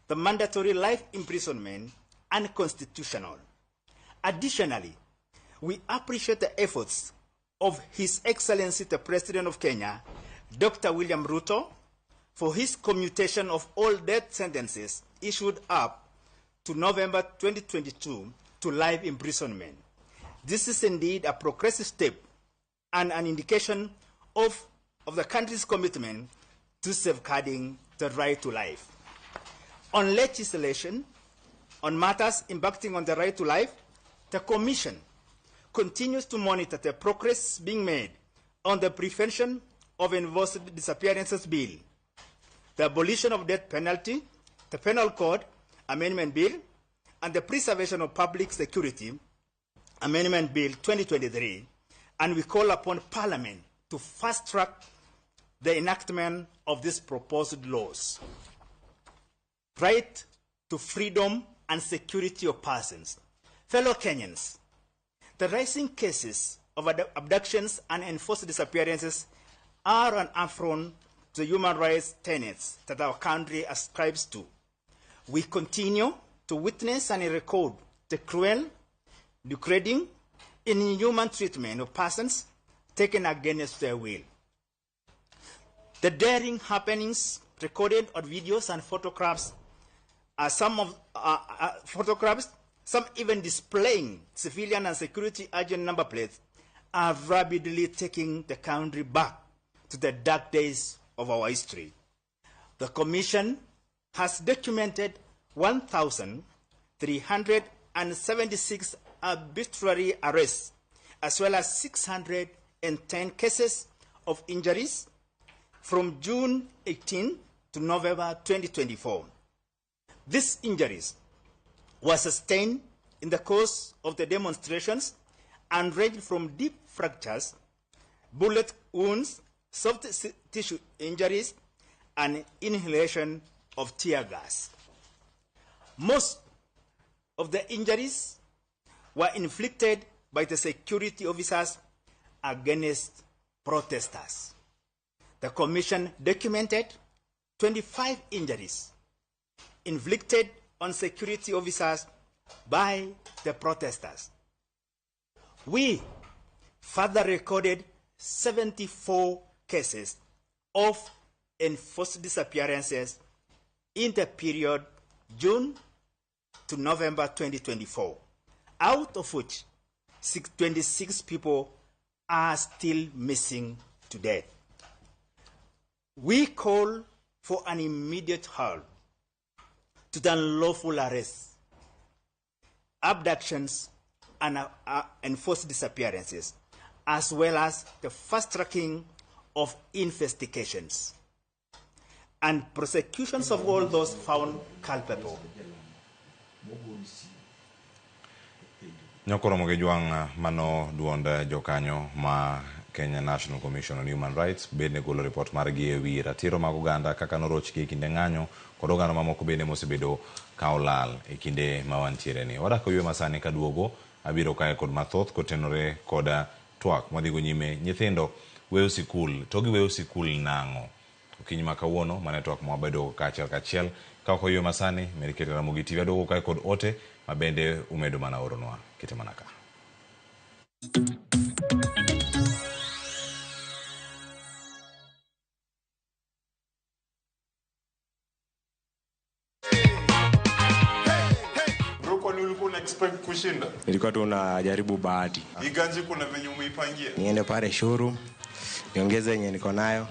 the mandatory life imprisonment unconstitutional. Additionally, we appreciate the efforts of His Excellency the President of Kenya, Dr. William Ruto, for his commutation of all death sentences issued up to November 2022 to life imprisonment. This is indeed a progressive step and an indication of the country's commitment to safeguarding the right to life. On legislation, on matters impacting on the right to life, the Commission continues to monitor the progress being made on the Prevention of Enforced Disappearances Bill, the abolition of death penalty, the Penal Code Amendment Bill, and the Preservation of Public Security Amendment Bill 2023, and we call upon Parliament to fast-track the enactment of these proposed laws. Right to freedom and security of persons. Fellow Kenyans, The rising cases of abductions and enforced disappearances are an affront to the human rights tenets that our country ascribes to. We continue to witness and record the cruel, degrading, inhuman treatment of persons taken against their will. The daring happenings recorded on videos and photographs are some even displaying civilian and security agent number plates, are rapidly taking the country back to the dark days of our history. The Commission has documented 1,376 arbitrary arrests, as well as 610 cases of injuries from June 18 to November 2024. These injuries were sustained in the course of the demonstrations and ranged from deep fractures, bullet wounds, soft tissue injuries, and inhalation of tear gas. Most of the injuries were inflicted by the security officers against protesters. The Commission documented 25 injuries inflicted on security officers by the protesters. We further recorded 74 cases of enforced disappearances in the period June to November 2024, out of which 26 people are still missing today. We call for an immediate halt to the unlawful arrests, abductions, and enforced disappearances, as well as the fast-tracking of investigations and prosecutions of all those found culpable. Nyokoromo gi jwang mano duonda jokanyo ma Kenya National Commission on Human Rights bende golo report margi ewi ratiro mag oganda kaka norochgi e kinde ng'anyo kod oganda mamoko bende mosebedo ka olal e kinde ma wantiere ni. Wadak oywe masani ka duogo abiro kae kod mathoth kotenore koda twak madhigo nyime nyithindo weyo sikul to giweyo sikul nang'o. Okinyi ma kawuono mane twak mwabedo kachiel kachiel ka ok oywe masani Merikete Ramogi TV aduogo kae kod ote mabende umedo mana oronwa kite mana ka. Expect kushinda? Nilikuwa tu najaribu bahati. Iganji kuna venye umeipangia? Niende pale showroom, niongeze yenye niko nayo,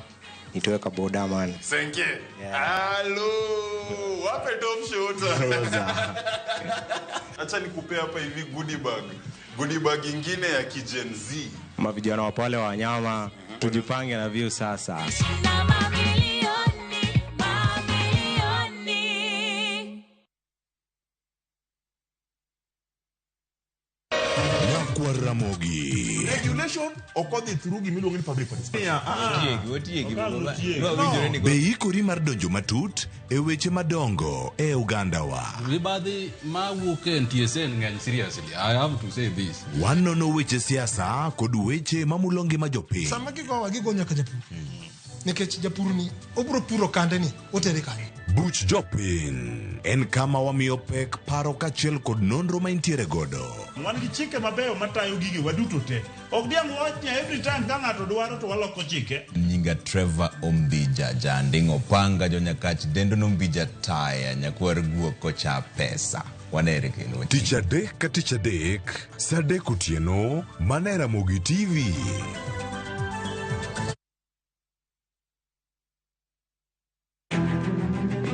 nitoe kaboda man. Senke. Hello. Wape top shota. Acha nikupe hapa hivi goodie bag. Goodie bag ingine ya Gen Z. Mavijana wa pale wa wanyama, tujipange na view sasa. Ramogi. Regulation okodhi through gimiluongo ni public participation. Be ikori mar donjo matut e weche madongo e Uganda wa. Ribadhi ma wuok e TSN ng'eny seriously. I have to say this. Wanono weche siasa kod weche mamulongi ma jopiny. Sama gigo nyaka japur. Nikech japur ni obro puro kande ni otere kare. Buch jopiny en kama wamiyo pek paro kachiel kod nonro ma intiere godo. Wan gi chike mabeyo matayo gigi waduto te. Ok diang wachnya every time ka ng'ato dwaro to waloko chike. Nyinga Trevor Ombija jandingo panga jo Nyakach dendo nombija taya nyakwar guok kocha pesa. Wanere kendo. Tich adek ka tich adek, sa adek otieno, mana Ramogi TV.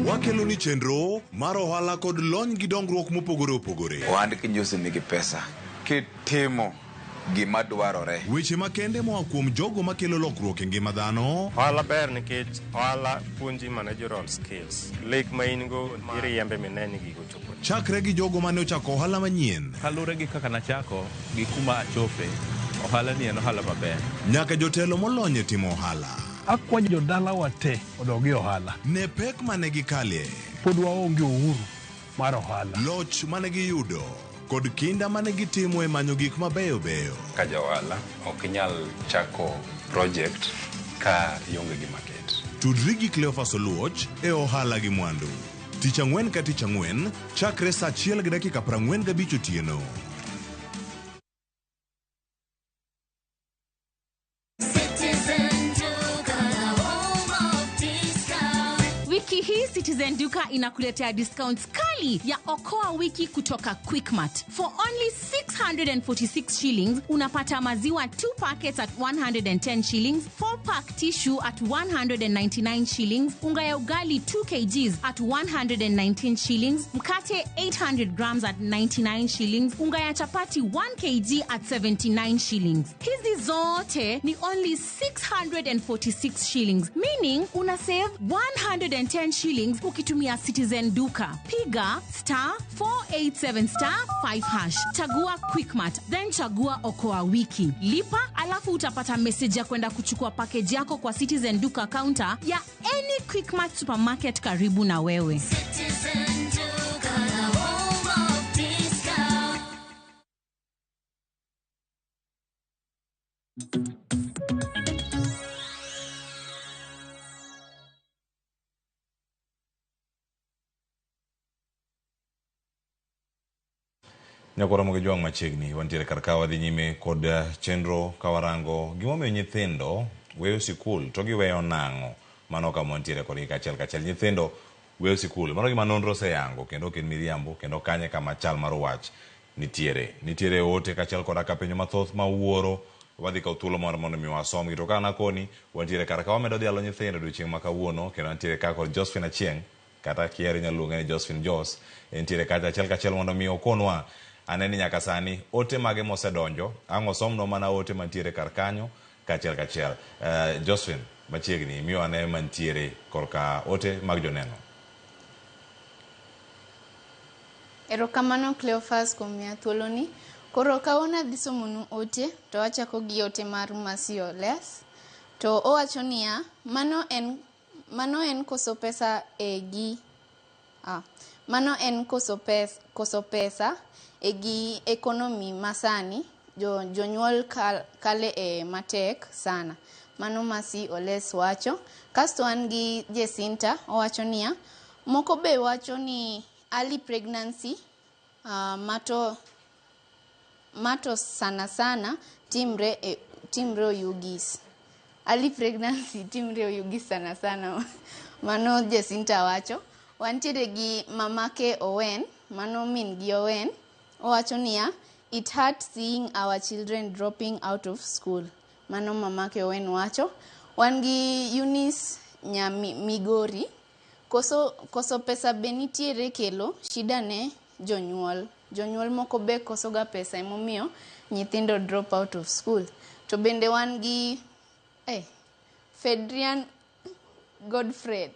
Wakelo ni chenro mar ohala kod lony gi dongruok mopogore opogore. Ohand kinyosi nigi pesa kitimo gima dwarore. Weche makende moa kuom jogo makelo lokruok e ngima dhano. Ohala ber nikech ohala puonji managerial skills. Lek ma in go iriembe mineni gigo chopo. Chakre gi jogo mane ochako ohala manyien. Kalure gi kaka nachako gi kuma achope. Ohala ni en ohala maber. Nyaka jotelo molony e timo ohala. Akwanyo jodala wate odogi ohala. Ne pek mane gikalie. Pod waonge uhuru mar ohala. Loch mane giyudo. kod kinda mane gitimo e manyo gik mabeyo beyo. Ka jaohala ok inyal chako project ka ionge gi market. Tudri gi Cleophas Oluoch e ohala gi mwandu. Tich ang'wen ka tich ang'wen, chakre saa 1:45 otieno. Wiki hii Citizen Duka inakuletea discounts kali ya Okoa wiki kutoka Quickmart. For only 646 shillings, unapata maziwa 2 packets at 110 shillings, 4-pack tissue at 199 shillings, unga ya ugali 2 kgs at 119 shillings, mkate 800 grams at 99 shillings, unga ya chapati 1 kg at 79 shillings. Hizi zote ni only 646 shillings, meaning una save 110 shillings ukitumia Citizen Duka. Piga *487*5#. Chagua Quickmart, then chagua Okoa wiki. Lipa, alafu utapata message ya kwenda kuchukua package yako kwa Citizen Duka counter ya any Quickmart supermarket karibu na wewe. Citizen Duka, home of discount. Nyakoromo gi jwang' machiegni wantiere kar ka wadhi nyime kod chenro kawarango gimomiyo nyithindo weyo sikul to giweyo nang'o. Mano kama wantiere kod kachiel kachiel nyithindo weyo sikul. Mano gima nonro oseyango kendo kin miriambo kendo kanye kama chal mar wach nitiere ote kachiel kod ka penjo mathoth ma wuoro wadhi kaw thuolo moro mondo mi wasom gi to kana koni wantiere kar ka wamedo dhialo nyithindo odiochieng' ma kawuono kendo wantiere ka kod Josephine Achieng' kata kier nyaluonge ni Josephine Jos entiere kacha achiel kachiel mondo mi okonwa aneni nyaka sani ote mage mosedonjo ang'o somno mana ote mantiere kar kanyo kachiel kachiel. Josephine machiegni miyo ane mantiere korka ote mag joneno. Erokamano Cleophas kuom miya thuoloni. Koro kawuono adhi somonu ote to wachako gi ote mar Masio Les. To owacho niya, mano en koso pesa mano en koso pesa e gi ekonomi masani jonyuol kale e matek sana. Mano Masi Oles wacho. Kasto an gi Jesinta owacho niya, moko be wacho ni early pregnancy mato sana timre oyugis. Early pregnancy timre oyugis sana. Mano Jesinta wacho. Wantiere gi mamake Owen, mano min gi Owen, owacho niya, it hurts seeing our children dropping out of school. Mano mamake Owen wacho. Wan gi Eunice Migori, koso pesa be nitiere kelo shida ne jonyuol. Jonyuol moko be koso ga pesa emomiyo nyithindo drop out of school. To bende wan gi Fedrian Godfred.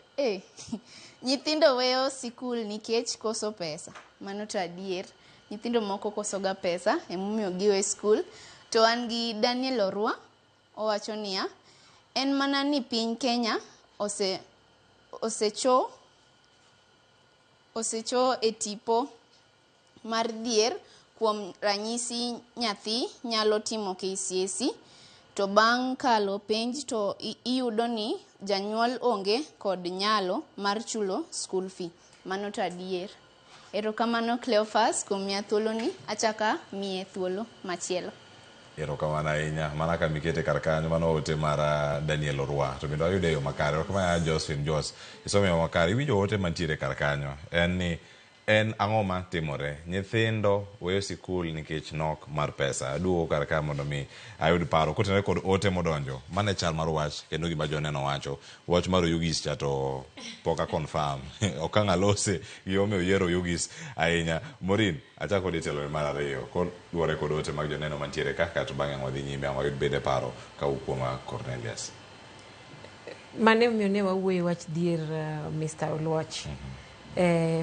Nyithindo weyo sikul nikech koso pesa. Mano to adier. Nyithindo moko koso ga pesa emomiyo giwe skul. To wan gi Daniel Orwa owacho niya, en mana ni piny Kenya osecho e tipo mar dhier kuom ranyisi nyathi nyalo timo KCSE to bang' kalo penj to iyudo ni janyuol onge kod nyalo mar chulo school fee. Mano to adier. Erokamano Cleophas kuom miya thuoloni, achaka miye thuolo machielo. Erokamano ahinya mana ka mikete kar kanyo mano ote mar Daniel Orwa to bende ayude yo makare. Erokamano Josephine Jos isomo yo makare iwinjo ote mantiere kar kanyo en ang'o ma timore. Nyithindo weyo sikul nikech nok mar pesa. Aduogo kar ka mondo mi ayud paro kotenore kod ote modonjo mane chal mar wach kendo gima joneno wacho wach mar Oyugis cha to poka confirm okang'alose gimomiyo yiero Oyugis ahinya. Morin achako ditelo mar ariyo kod duore kod ote mag joneno mantiere ka kato bang'e wadhi nyime ang' wayud bende paro kawuok Cornelius. Mane omiyo ne wawuoyo wach dhier Mr. Oluoch.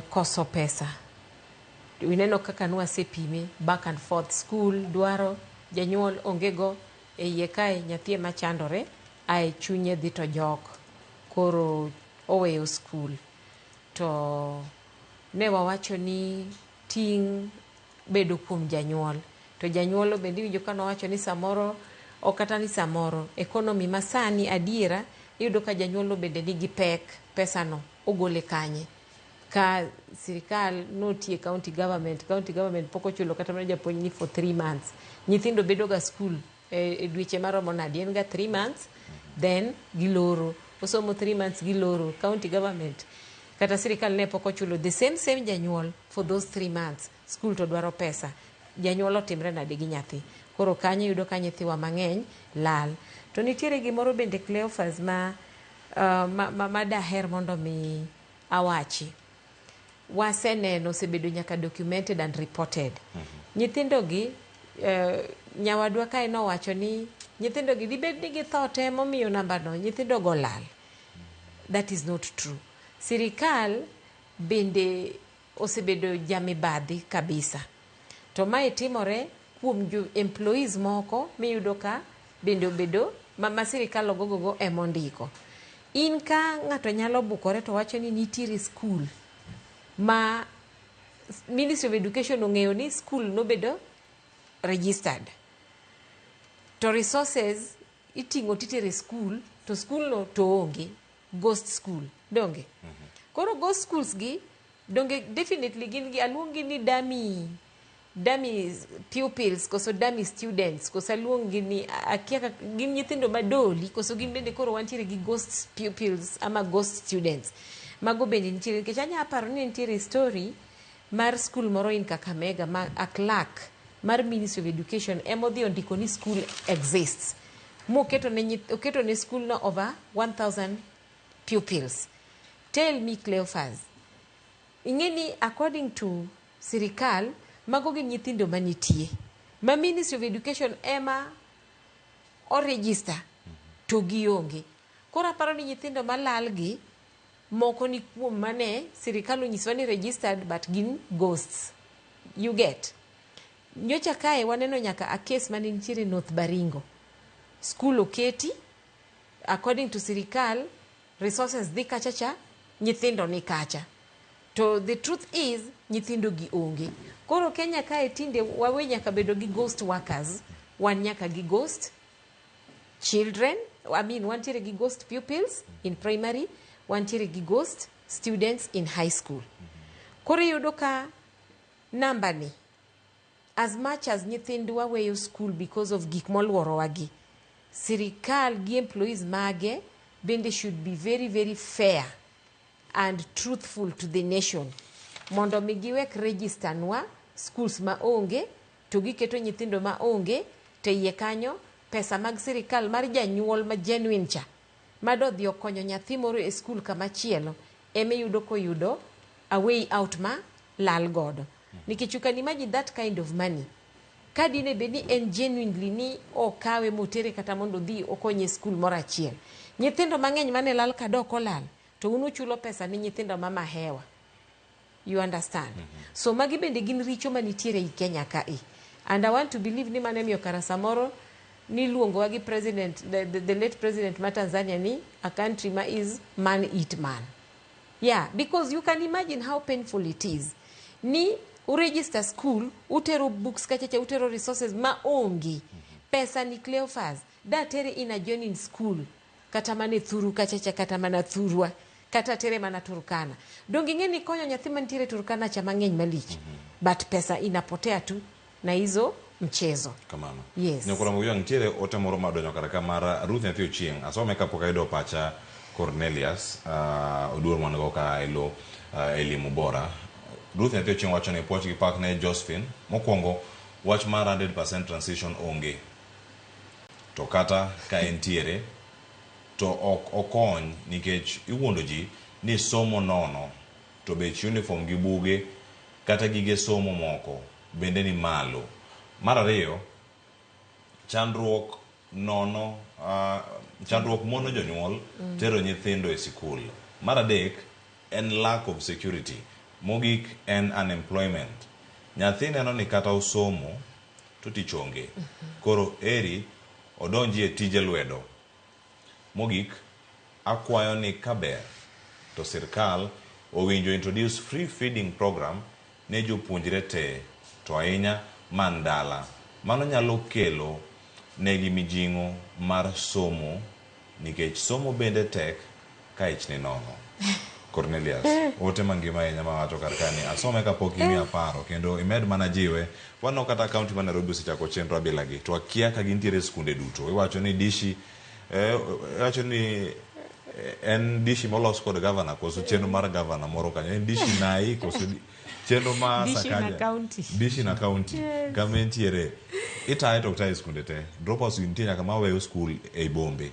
Koso pesa. Wineno kaka nwasepime back and forth, school dwaro janyuol ongego e iye kae nyathie machandore ae chunye dhi to jok koro oweyo school. To ne wawacho ni ting' bedo kuom janyuol. To janyuol bende winjo ka nowacho ni samoro ok kata ni samoro economy masani adiera iyudo ka janyuol bende nigi pek, pesano ogole kanye. Ka sirikal notie county government pok ochulo kata mana japuonj ni for 3 months. Nyithindo bedo ga school e dweche maromo nadi, en ga 3 months then giloro. Osomo 3 months giloro. County government kata sirikal ne pok ochulo the same janyuol for those 3 months. School to dwaro pesa. Janyuol otimre nade gi nyathi. Koro kanyo yudo ka nyithiwa mang'eny lal. To nitiere gimoro bende Cleophas ma daher mondo mi awachi. Waseneno osebedo nyaka documented and reported. Nyithindogi nyawadwa kae nowacho ni nyithindogi dibed ni githo te momiyo nambano nyithindogo lal. That is not true. Sirikal bende osebedo jamibadhi kabisa. To mae timore kuom employees moko miyudo ka bende obedo ma sirikal ogogogo emondiko. In ka ng'ato nyalo bukore to wacho ni nitiere school ma Ministry of Education ong'eyo ni school nobedo registered. To resources iting'o titere school to school no to onge. Ghost school. Donge? Koro ghost schools gi donge definitely gin gi aluongi ni dummy pupils koso dummy students koso aluongi ni akia gin nyithindo madoli koso gin bende koro wantiere gi ghost pupils ama ghost students. Mago bende nitiere nikech anya paro ni nitiere story mar school moro in Kakamega ma a clerk mar Ministry of Education emodhi ondiko ni school exists. Oketo ne school no over 1,000 pupils. Tell me Cleophas, ingeni according to sirikal mago gin nyithindo manitie ma Ministry of Education ema o register to gionge. Koro aparo ni nyithindo malal gi moko ni kuom mane sirikal onyiso ni registered but gin ghosts. You get? Nyocha kae waneno nyaka a case mane nitiere North Baringo. School oketi according to sirikal, resources dhi kachacha, nyithindo ni kacha. To the truth is nyithindo gi onge. Koro Kenya kae tinde wawe nyaka bedo gi ghost workers, wan nyaka gi ghost children, wantiere gi ghost pupils in primary, wantiere gi ghost students in high school. Koro yudo ka namba ni as much as nyithindwa weyo school because of gik moluoro wagi, sirikal gi employees mage bende should be very very fair and truthful to the nation mondo mi giwek register nwa schools ma onge to giketo nyithindo ma onge te iye kanyo pesa mag sirikal mar janyuol ma genuine cha madodhi okonyo nyathi moro e school kama chielo eme yudo koyudo a way out ma lal godo. Nikech you can imagine that kind of money kadine beni en genuinely ni okawe motere kata mondo dhi okonye school moro achiel. Nyithindo mang'eny mane lal kadoko lal to unu chulo pesa ni nyithindo mama hewa. You understand? So magi bende gin richo manitiere i Kenya kae. And I want to believe ni mane miyo kara samoro ni luongo wagi president, the late president ma Tanzania ni a country ma is man eat man. Yeah, because you can imagine how painful it is. Ni uregister school, utero books kachacha, utero resources ma ongi. Pesa ni Cleophas. Da tere in a journey in school. Kata mane thuru kachacha, kata mana thurwa. Kata tere mana Turkana. Dongi ngeni konyo nyathi mantiere Turkana cha mang'eny malich. But pesa inapotea tu na hizo mchezo. Kamano. Yes. Nyokora mbuyo ntiere ote moro madonyo karaka mara Ruth Nyathi Ochieng. Asome ka pokaido pacha Cornelius oduor manago ka elo elimu bora. Ruth Nyathi Ochieng wacho ni poch gi pak ne Josephine mokwongo wach mar 100% transition onge. To kata ka entiere to ok okony nikech iwuondo ji ni somo nono to bech uniform gi buge kata gige somo moko bende ni malo. Mar ariyo, chandruok nono, chandruok mono jonyuol tero nyithindo e sikul. Mar adek, en lack of security. Mogik en unemployment. Nyathi neno ni kata osomo to tich onge. Koro eri odonji e tije lwedo. Mogik, akwayo ni kaber to sirkal owinjo introduce free feeding program ne jopuonjre te to to ahinya man dala. Mano nyalo kelo negi mijing'o mar somo nikech somo bende tek ka ich ni nono. Cornelius, ote mangima ahinya mawacho kar kani asome kapok imiya paro kendo imed mana jiwe. Waneno kata kaunti ma Nairobi osechako chenro abilagi to akia ka gintiere skunde duto. Iwacho ni dishi iwacho ni en dishi molos kod gavana koso chenro mar gavana moro kanyo. En dishi nai koso chenro ma Sakaja. Dishi na county. Kama entiere itaye to tayo skunde te. Dropouts nitie nyaka maweyo skul e bombe.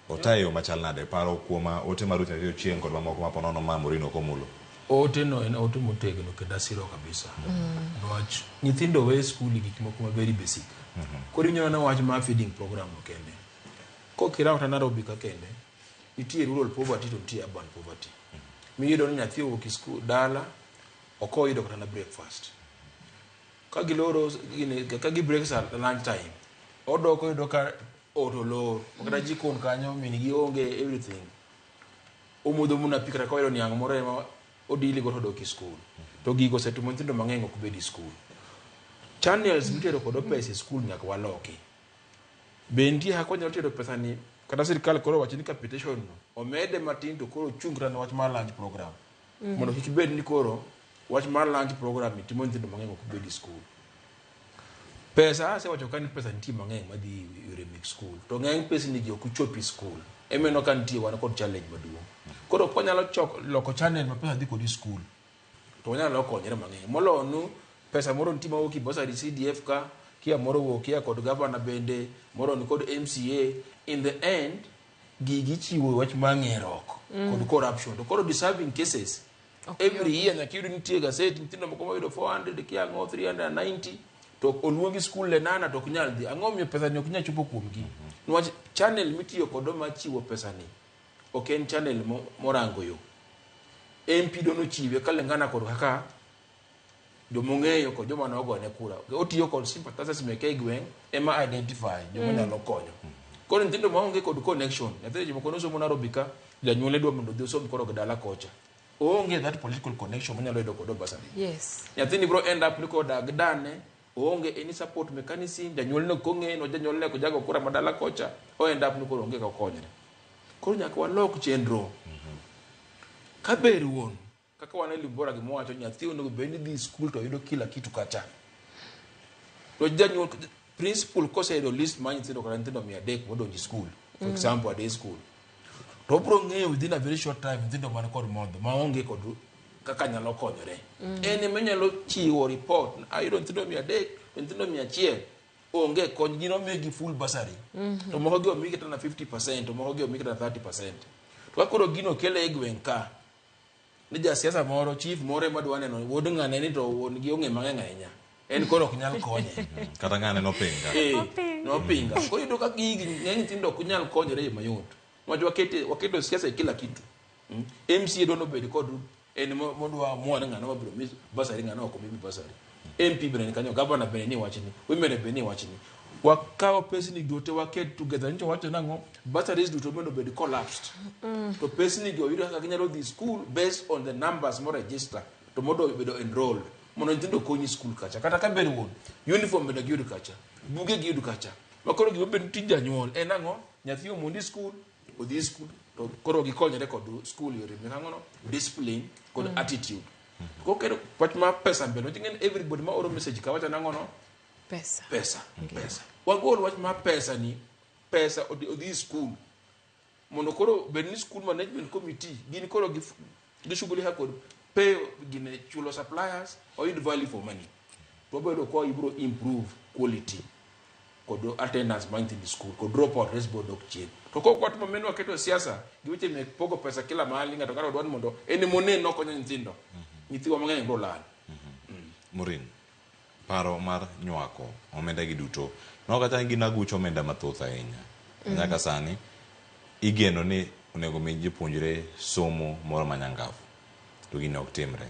Otayo machal nade paro kuoma ote maruti ndio chien kod mamoko maponono ma Murino komulo. Ote no en ote motegno kenda siro kabisa. Wach nyithindo we skul gik moko ma very basic. Kori nyono na wach ma feeding program no kende. Ko kira uta Nairobi ka kende. Nitie rural poverty to nitie urban poverty. Miyudo ni nyathi wuok skul dala oko yudo kata na breakfast. Ka giloro gine ka gi breaks at lunch time. Odoko yudo ka otolo makata jikon kanyo mini gi onge everything. Omudho muna pikra ko ni ang more ma odili go to doki school. To gigo setumo nyithindo mang'eny ok bedi school. Channels mitero kod pesa school nyaka waloki. Bentie hakonyo tero pesa ni kata sirkal koro wacho ni capitation no omede matin to koro chungra na wach mar lunch program. Mondo kik bed ni koro wach mar lunch program itimo nyithindo mang'eny ok bedi school. Pesa ase wacho kan pesa nitie mang'eny madhi yore mek school. To ng'eny pesa ni gi ok chopi school. Emeno kan nitie wan kod challenge maduong'. Koro konyalo loko channel ma pesa dhi kod school. To nyalo konyere mang'eny. Molonu pesa moro nitie mawoki bursary CDF ka kia moro wokia kod governor bende moro ni kod MCA. In the end gigi chiwo wach mang'erok kod corruption. To koro deserving cases every year nyakiyudo nitie gazette nyithindo moko mayudo 400 kia ng'o 390 to oluongi school le nana to kunyal dhi ang'o miyo pesa ni ok nyal chopo kuomgi. Nwach channel mitiyo kod ma chiwo pesa ni ok en channel morango yo. MP dono chiwe kalengana kod kaka jomong'eyo kod joma nogone kura. Otiyo kod sympathizers meke gweng ema identify joma nyalo konyo. Koro nyithindo maonge kod connection nyathino joma kono somo Nairobi ka janyuol dwa mondo odhi osom koro dala kocha. Onge that political connection manyalo yudo kod bursary. Yes. Nyathini bro end up liko dag dane onge any support mechanism janyuol no konge no janyuol ne ko jago kura madala kocha o end up niko onge ka konyre. Koro nyaka walok chenro. Ka ber won kaka wana limbora gi mwacho nyathi onego bendi dhi school to yudo kila kitu kacha. To janyuol principal kose do list man nyithindo kata nyithindo 300 modonji school for example a day school. To bro ng'eyo within a very short time nyithindo man kod modho maonge kod kaka nyalo konyore. Ene menyalo chiwo report ayudo nyithindo 300 nyithindo 100 onge kony gino megi full bursary. To moko gi omigi kata na 50% to moko gi omigi kata 30%. To akoro gino kele egwen ka ni ja siasa moro chief more madwane no wod ng'ane ni to won gi ong'e mang'eny ahinya en koro ok nyal konye kata ng'ane no pinga no pinga ko yudo ka gigi ng'eny nyithindo ok nyal konyore mayot. Mojo waketo siasa e kila kitu. MC dono bed kod en modwa mwana ng'ano mabiro mis bursary ng'ano ok mi bursary. MP bene kanyo governor bene ni wachni women bene ni wachni wakawo pesni duto waket together ncho wacho nango bursaries duto mondo bed collapsed. To pesni go yudo kaka nyalo dhi school based on the numbers more register to mondo bedo enrolled mondo nyithindo konyi school kacha kata ka ber won uniform bende gi yudo kacha buge gi yudo kacha makoro gi bed tij janyuol en ang'o nyathi omondi school odhi school to koro gi konyre kod school yore ng'ano discipline kod attitude. Ko kero wach ma pesa bende tingen everybody ma oro message ka wacha nango no pesa. Wagol wach ma pesa ni pesa odhi school mondo koro bed ni school management committee gin koro gi shughuli ha kod pay gine chulo suppliers or you value for money to bedo ko ibro improve quality kod attendance month in school kod drop out resbo dok chien to ko kwat momeno aketo siasa giweche me pogo pesa kila mahali ngato karo dwan mondo ene moneno no konyo nyithindo nyithiwa mang'eny bro lal. Murin paro mar nywako omenda gi duto no kata gi nagucho omenda mathoth ahinya nyaka sani igeno ni onego mi jipuonjre somo moro manyangafu to gino ok timre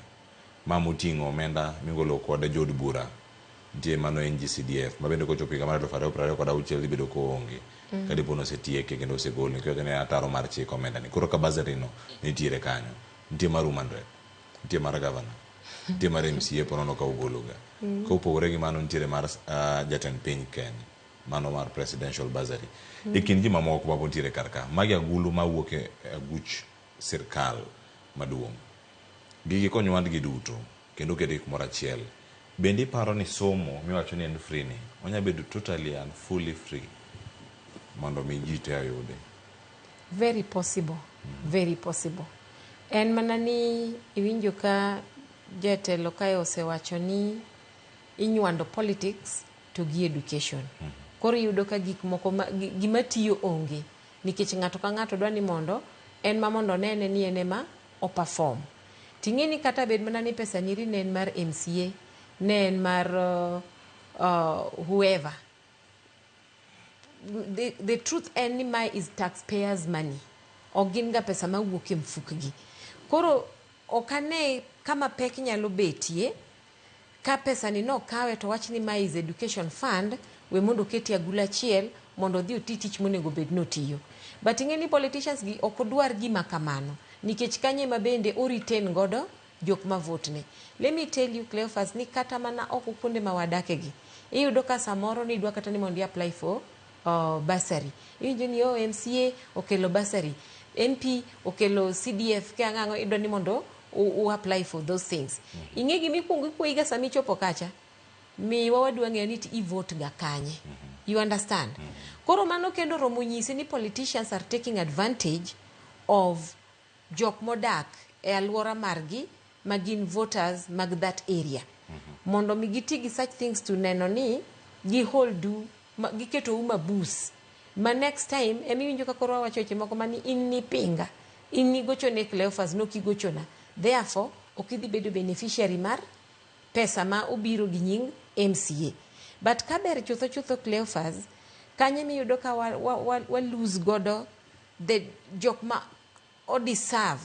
mamuting'o omenda migolo kod jod bura die mano NGCDF mabende ko chopi kamar 2026 bedo ko onge kadi bono setieke kendo segol ni kyo ne ataro mar chiko omenda ni koro ka bursary no nitiere kanyo nitie mar 100 nitie mar governor tie mar MCA ponono ka ugologa kopogore gi mano nitiere mar jatend piny Kenya mano mar presidential bursary e kind ji mamoko ma nitiere karka magi agulu mawuok e aguch sirkal maduong' gigi konywandgi duto kendo kede kumoro achiel bende iparo ni somo miwacho ni en free ni onya bedo totally and fully free mondo mi ji te ayude. Very possible. Very possible. En mana ni iwinjo ka jatelo kae osewacho ni inywando politics to gi education. Koro yudo ka gik moko gima tiyo onge nikech ng'ato ka ng'ato dwa ni mondo en ma mondo nene ni ene ma o perform. Ting'eni kata bed mana ni pesa niri ne en mar MCA, ne en mar whoever. The truth en ni mae is taxpayers money. Ogin ga pesa mawuok e mfukgi. Koro okane kama pek nyalo betie ka pesa ni no kawe to wach ni mae is education fund we mondo keti agula achiel mondo dhi oti tich monego bed notiyo. But ing'eni politicians gi ok odwar gima kamano nikech kanye ma bende o retain godo jok ma vote ne. Let me tell you Cleophas ni kata mana oko kuonde ma wadake gi iyudo ka samoro ni dwa kata ni mondo apply for bursary. Iwinjo ni MCA okelo bursary, MP okelo CDF ke ang'ango idwa ni mondo u apply for those things. Ing'e gima ikuongo ikuiga sami chopo kacha miwa wadwa ng'eyo ni i vote ga kanye. You understand? Koro mano kendo romo nyisi ni politicians are taking advantage of jok modak e alwora margi magin voters mag that area. Mondo mi giti gi such things to neno ni gi hold du giketo uma bus. Ma next time emi winjo ka koro wacho weche moko mani in ni pinga. In ni gocho ne Cleophas no kigochona. Therefore okidhi bedo beneficiary mar pesa ma obiro gi nying MCA. But kaber chutho Cleophas kanye miyudo ka wa lose godo the jok ma o deserve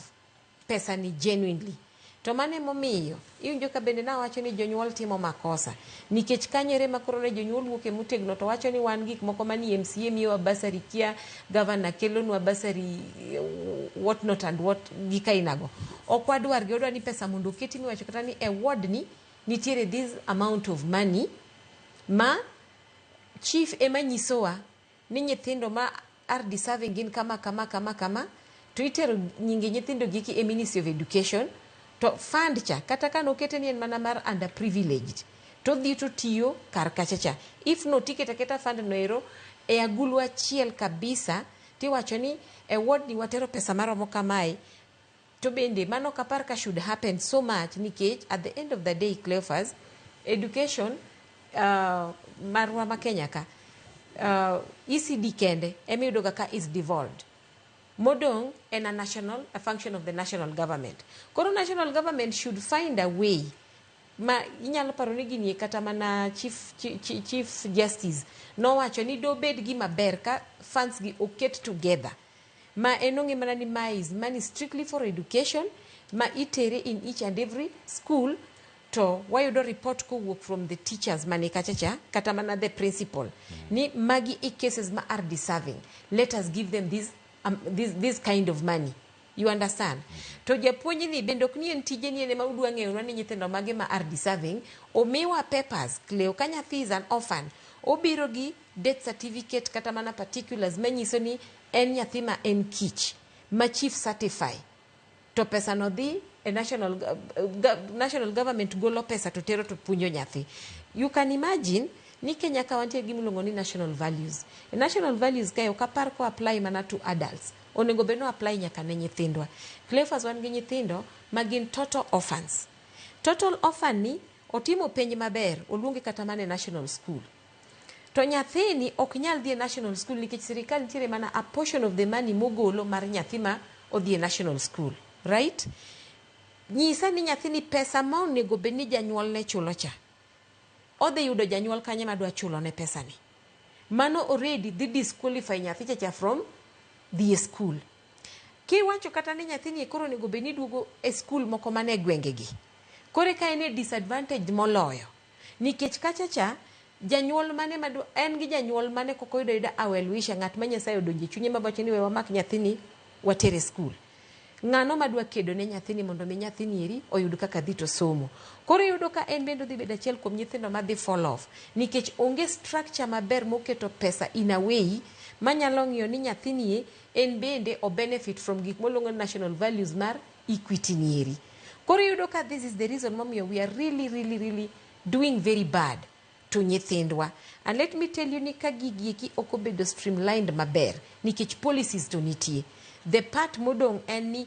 pesa ni genuinely. To mane momiyo iwinjo ka bende na wacho ni jonyuol timo makosa nikech kanyere makoro ne jonyuol wuok e mutegno to wacho ni wan gik moko mani MCA miyo basari kia governor kelonwa basari what not and what gika inago okwadwar gi odwa ni pesa mondo keti miwacho kata ni e ward ni nitiere this amount of money ma chief ema nyisowa ni nyithindo ma are deserving gin kama to itero nyingi nyithindo giki e Ministry of Education to fund cha kata kano kete ni en mana mar underprivileged to dhi to tiyo kar kachacha if no tiketa fund no ero e agulu achiel kabisa tiwacho ni e ward ni watero pesa maromo kamae to bende mano kapar ka should happen so much nikech at the end of the day Cleophas education marwa ma Kenya ka ECD kende emiyudo ka is devolved. Modong en a function of the national government. Koro national government should find a way ma inyalo paro ni gini kata mana chief justice no wacho ni do bed gi maber ka funds gi oket together ma enonge mana ni money strictly for education ma itere in each and every school to wayudo report kowuok from the teachers mane kachacha kata mana the principal ni magi cases ma are deserving, let us give them this kind of money. You understand? To japuonj ni bende ok ni en tije ni ene ma udwa ng'eyo ni nyithindo mage ma are deserving omiwa papers Cleo ka nyathi is an orphan obiro gi death certificate kata mana particulars manyiso ni en nyathi ma en kich ma chief certify to pesa no dhi a national government golo pesa to tero to punjo nyathi. You can imagine ni Kenya ka wantie gimilongo ni national values. National values kayo kapar ko apply mana to adults. Onego beno apply nyaka ne nyithindwa. Cleophas wan gi nyithindo magin total orphans. Total orphan ni otimo penj maber, oluonge kata mane national school. To nyathini ok nyal dhi e national school nikech sirikal nitiere mana a portion of the money mogolo mar nyathi ma odhi e national school. Right? Nyisa ni nyathini pesa ma onego bed ni janyuol ne chulo cha. Odhi yudo janyuol kanye madwa chulo ne pesa ni. Mano already dhi disqualify nyathi cha from the school. Kiwacho kata ni nyathini koro onego bed ni duogo e school moko mane gwenge gi. Kore ka ene disadvantage moloyo. Nikech kachacha janyuol mane en gi janyuol mane kokoyudo awel wisha ng'at ma Nyasaye odonje chunye mabacho ni we wamak nyathini watere school. ng'ano madwa kedo ne nyathini mondo mi nyathini eri oyud kaka dhi to somo. Koro yudo ka en bende dhi bedo achiel kuom nyithindo madhi fall off nikech onge structure maber moketo pesa in a way manyalo ng'iyo ni nyathini en bende o benefit from gik molongo national values mar equity nieri. Koro yudo ka this is the reason momiyo we are really doing very bad to nyithindwa. And let me tell you ni ka gigi eki ok obedo streamlined maber nikech policies to nitie. The part modong en ni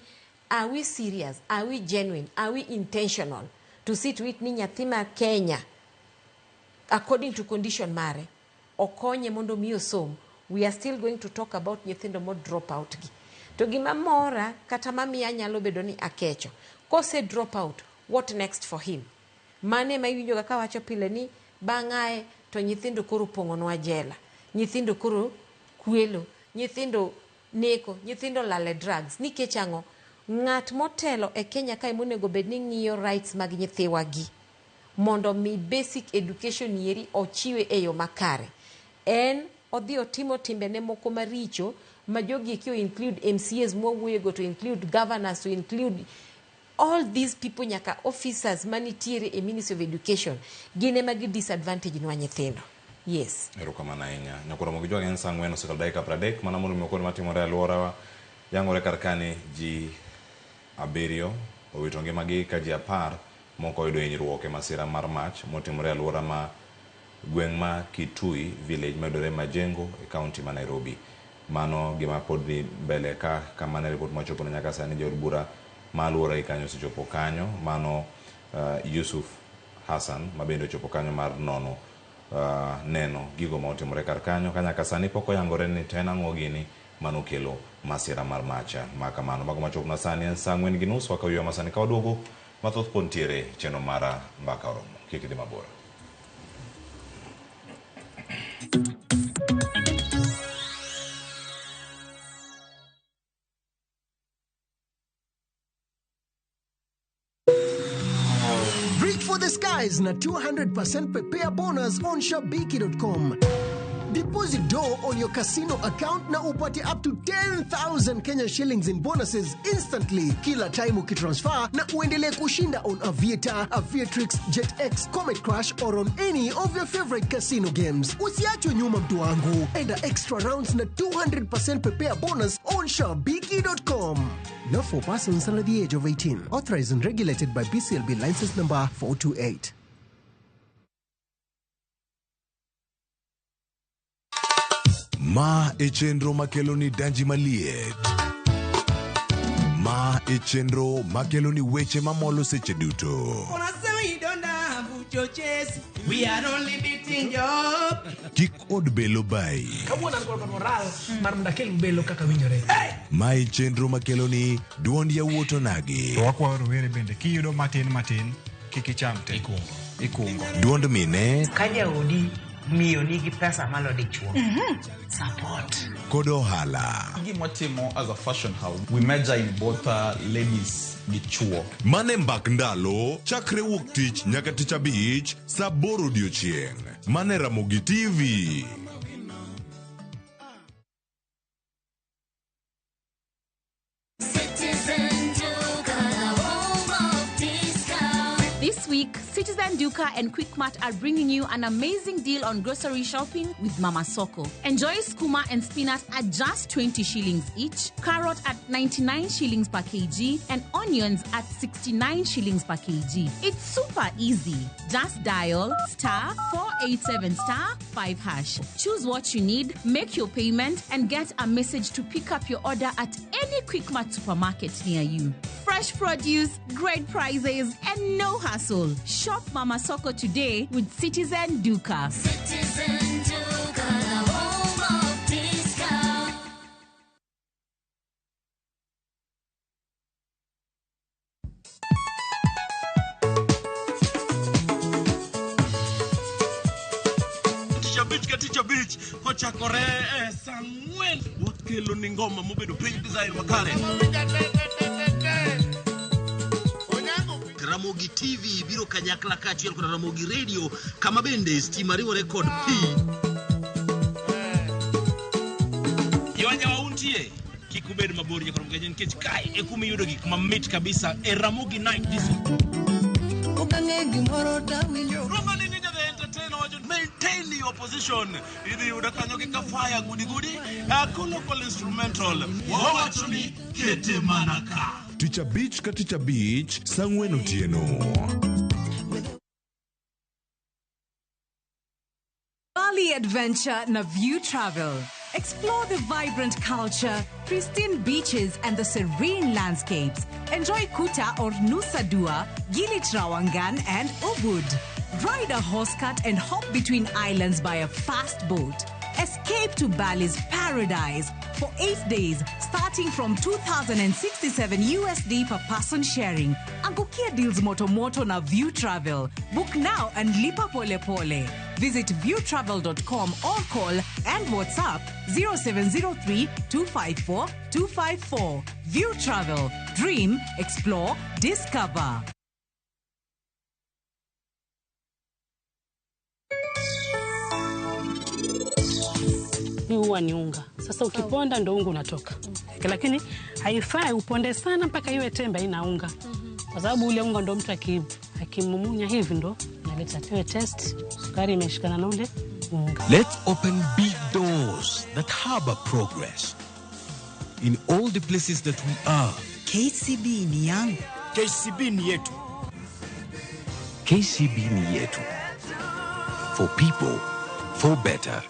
are we serious, are we genuine, are we intentional to see to it ni nyathi ma Kenya according to condition mare okonye mondo mi osom. We are still going to talk about nyithindo mo drop out gi. To gima mora kata mamiya nyalo bedo ni akecho. Kose drop out, what next for him? Mane ma iwinjo kaka wacho pile ni bang'ae to nyithindo koro pongonwa jela. Nyithindo koro kuelo, nyithindo neko, nyithindo lale drugs. Nikech ang'o? Ng'at motelo e Kenya kae monego bed ni ng'iyo rights mag nyithiwa gi mondo mi basic education yeri ochiwe e yo makare. En odhi otimo timbene moko maricho ma jogi kio include MCAs mwawuoyego, to include governors, to include all these people nyaka officers manitiere e Ministry of Education gine magi disadvantage nwa nyithindo. Yes. Erokamano ahinya. Nyakoro mogi joga en saa ang'wen osekalo dakika 30 mana mondo mokoni matimore alworawa yangore karkani ji 7 owito ngimagi ka ji 10 moko oyudo hinyruok e masira mar mach motimore alwora ma gweng' ma Kitui village medore Majengo e kaunti ma Nairobi. Mano gima pod ni mbele ka kama ne report machopo na nyaka sani jor bura ma alwora ikanyo sechopo kanyo mano Yusuf Hassan mabendo chopo kanyo mar nono neno gigo ma otimore kar kanyo ka nyaka sani pok oyangore ni tena ang'o gini mano kelo masira mar macha makamano. Mago machopo na sani en saa 4:30 wakawuoyo masani ka waduogo mathoth pontiere cheno mara mbaka oromo. Kik idhi mabor. Reach for the skies na 200% prepare bonus on shabiki.com. Deposit dough on your casino account na upate up to 10,000 Kenya shillings in bonuses instantly kila time ukitransfer na uendelee kushinda on Aviator, Aviatrix, JetX, Comet Crash or on any of your favorite casino games. Usiachwe nyuma mtu wangu. Enda extra rounds na 200% prepare bonus on shabiki.com. Not for persons under the age of 18. Authorized and regulated by BCLB license number 428. Ma e chenro makeloni danji maliet. Ma e chenro makeloni weche mamolo seche duto. We are only beating job. Kik od belo bai. Kawuono an kod moral mar ndakel belo kaka winjore. Ma e chenro makeloni duond yawuoto nagi. To wakwayo rowere bende kiyudo matin kik icham te. Ikungo. Duond mine. Kaja odi miyo nigi pesa malo dichuo. Support. Kod ohala. Gimotimo as a fashion house, we measure in both ladies gi chuo. Mane mbak ndalo chakre wuok tich nyaka tich abich saa 8 odiochieng'. Mane Ramogi TV. This week, Citizen Duka and Quickmart are bringing you an amazing deal on grocery shopping with Mama Soko. Enjoy skuma and spinach at just 20 shillings each, carrot at 99 shillings per kg, and onions at 69 shillings per kg. It's super easy. Just dial *487*5#. Choose what you need, make your payment, and get a message to pick up your order at any Quickmart supermarket near you. Fresh produce, great prices, and no hassle. Shop Mama Soko today with Citizen Duka. Citizen Duka, the home of discount. Teacher Beach, ochakore saa 4 wakelo ni ngoma mobedo piny design makare. Ramogi TV biro kanyakla kachiel kod Ramogi Radio kama bende stima riwore kod pi. Yanya wauntie kik kik ubed mabor nyaka rom gajen nikech kae e kuma iyudo gik mamit kabisa e Ramogi Night Disco. Romani Ninja the Entertainer wacho maintain your position. Idhi yuda kanyo gi kafaya gudi ko local instrumental. Wawacho ni kete manaka. Tich abich ka tich abich sang'wen otieno. Bali Adventure na View Travel. Explore the vibrant culture, pristine beaches, and the serene landscapes. Enjoy Kuta or Nusa Dua, Gili Trawangan, and Ubud. Ride a horse cart and hop between islands by a fast boat. Escape to Bali's paradise for 8 days, starting from 2,067 USD per person sharing. Angukia deals moto na View Travel. Book now and lipa pole pole. Visit viewtravel.com or call and WhatsApp 0703 254 254. View Travel. Dream, explore, discover. Hii huwa ni unga. Sasa ukiponda ndo unga unatoka. Lakini haifai uponde sana mpaka iwe tembe ina unga. Kwa sababu ule unga ndo mtu akimumunya hivi ndo naleta tewe test. Sukari imeshikana na ule unga. Let's open big doors that harbor progress. In all the places that we are. KCB ni yangu. KCB ni yetu. KCB ni yetu. For people, for better.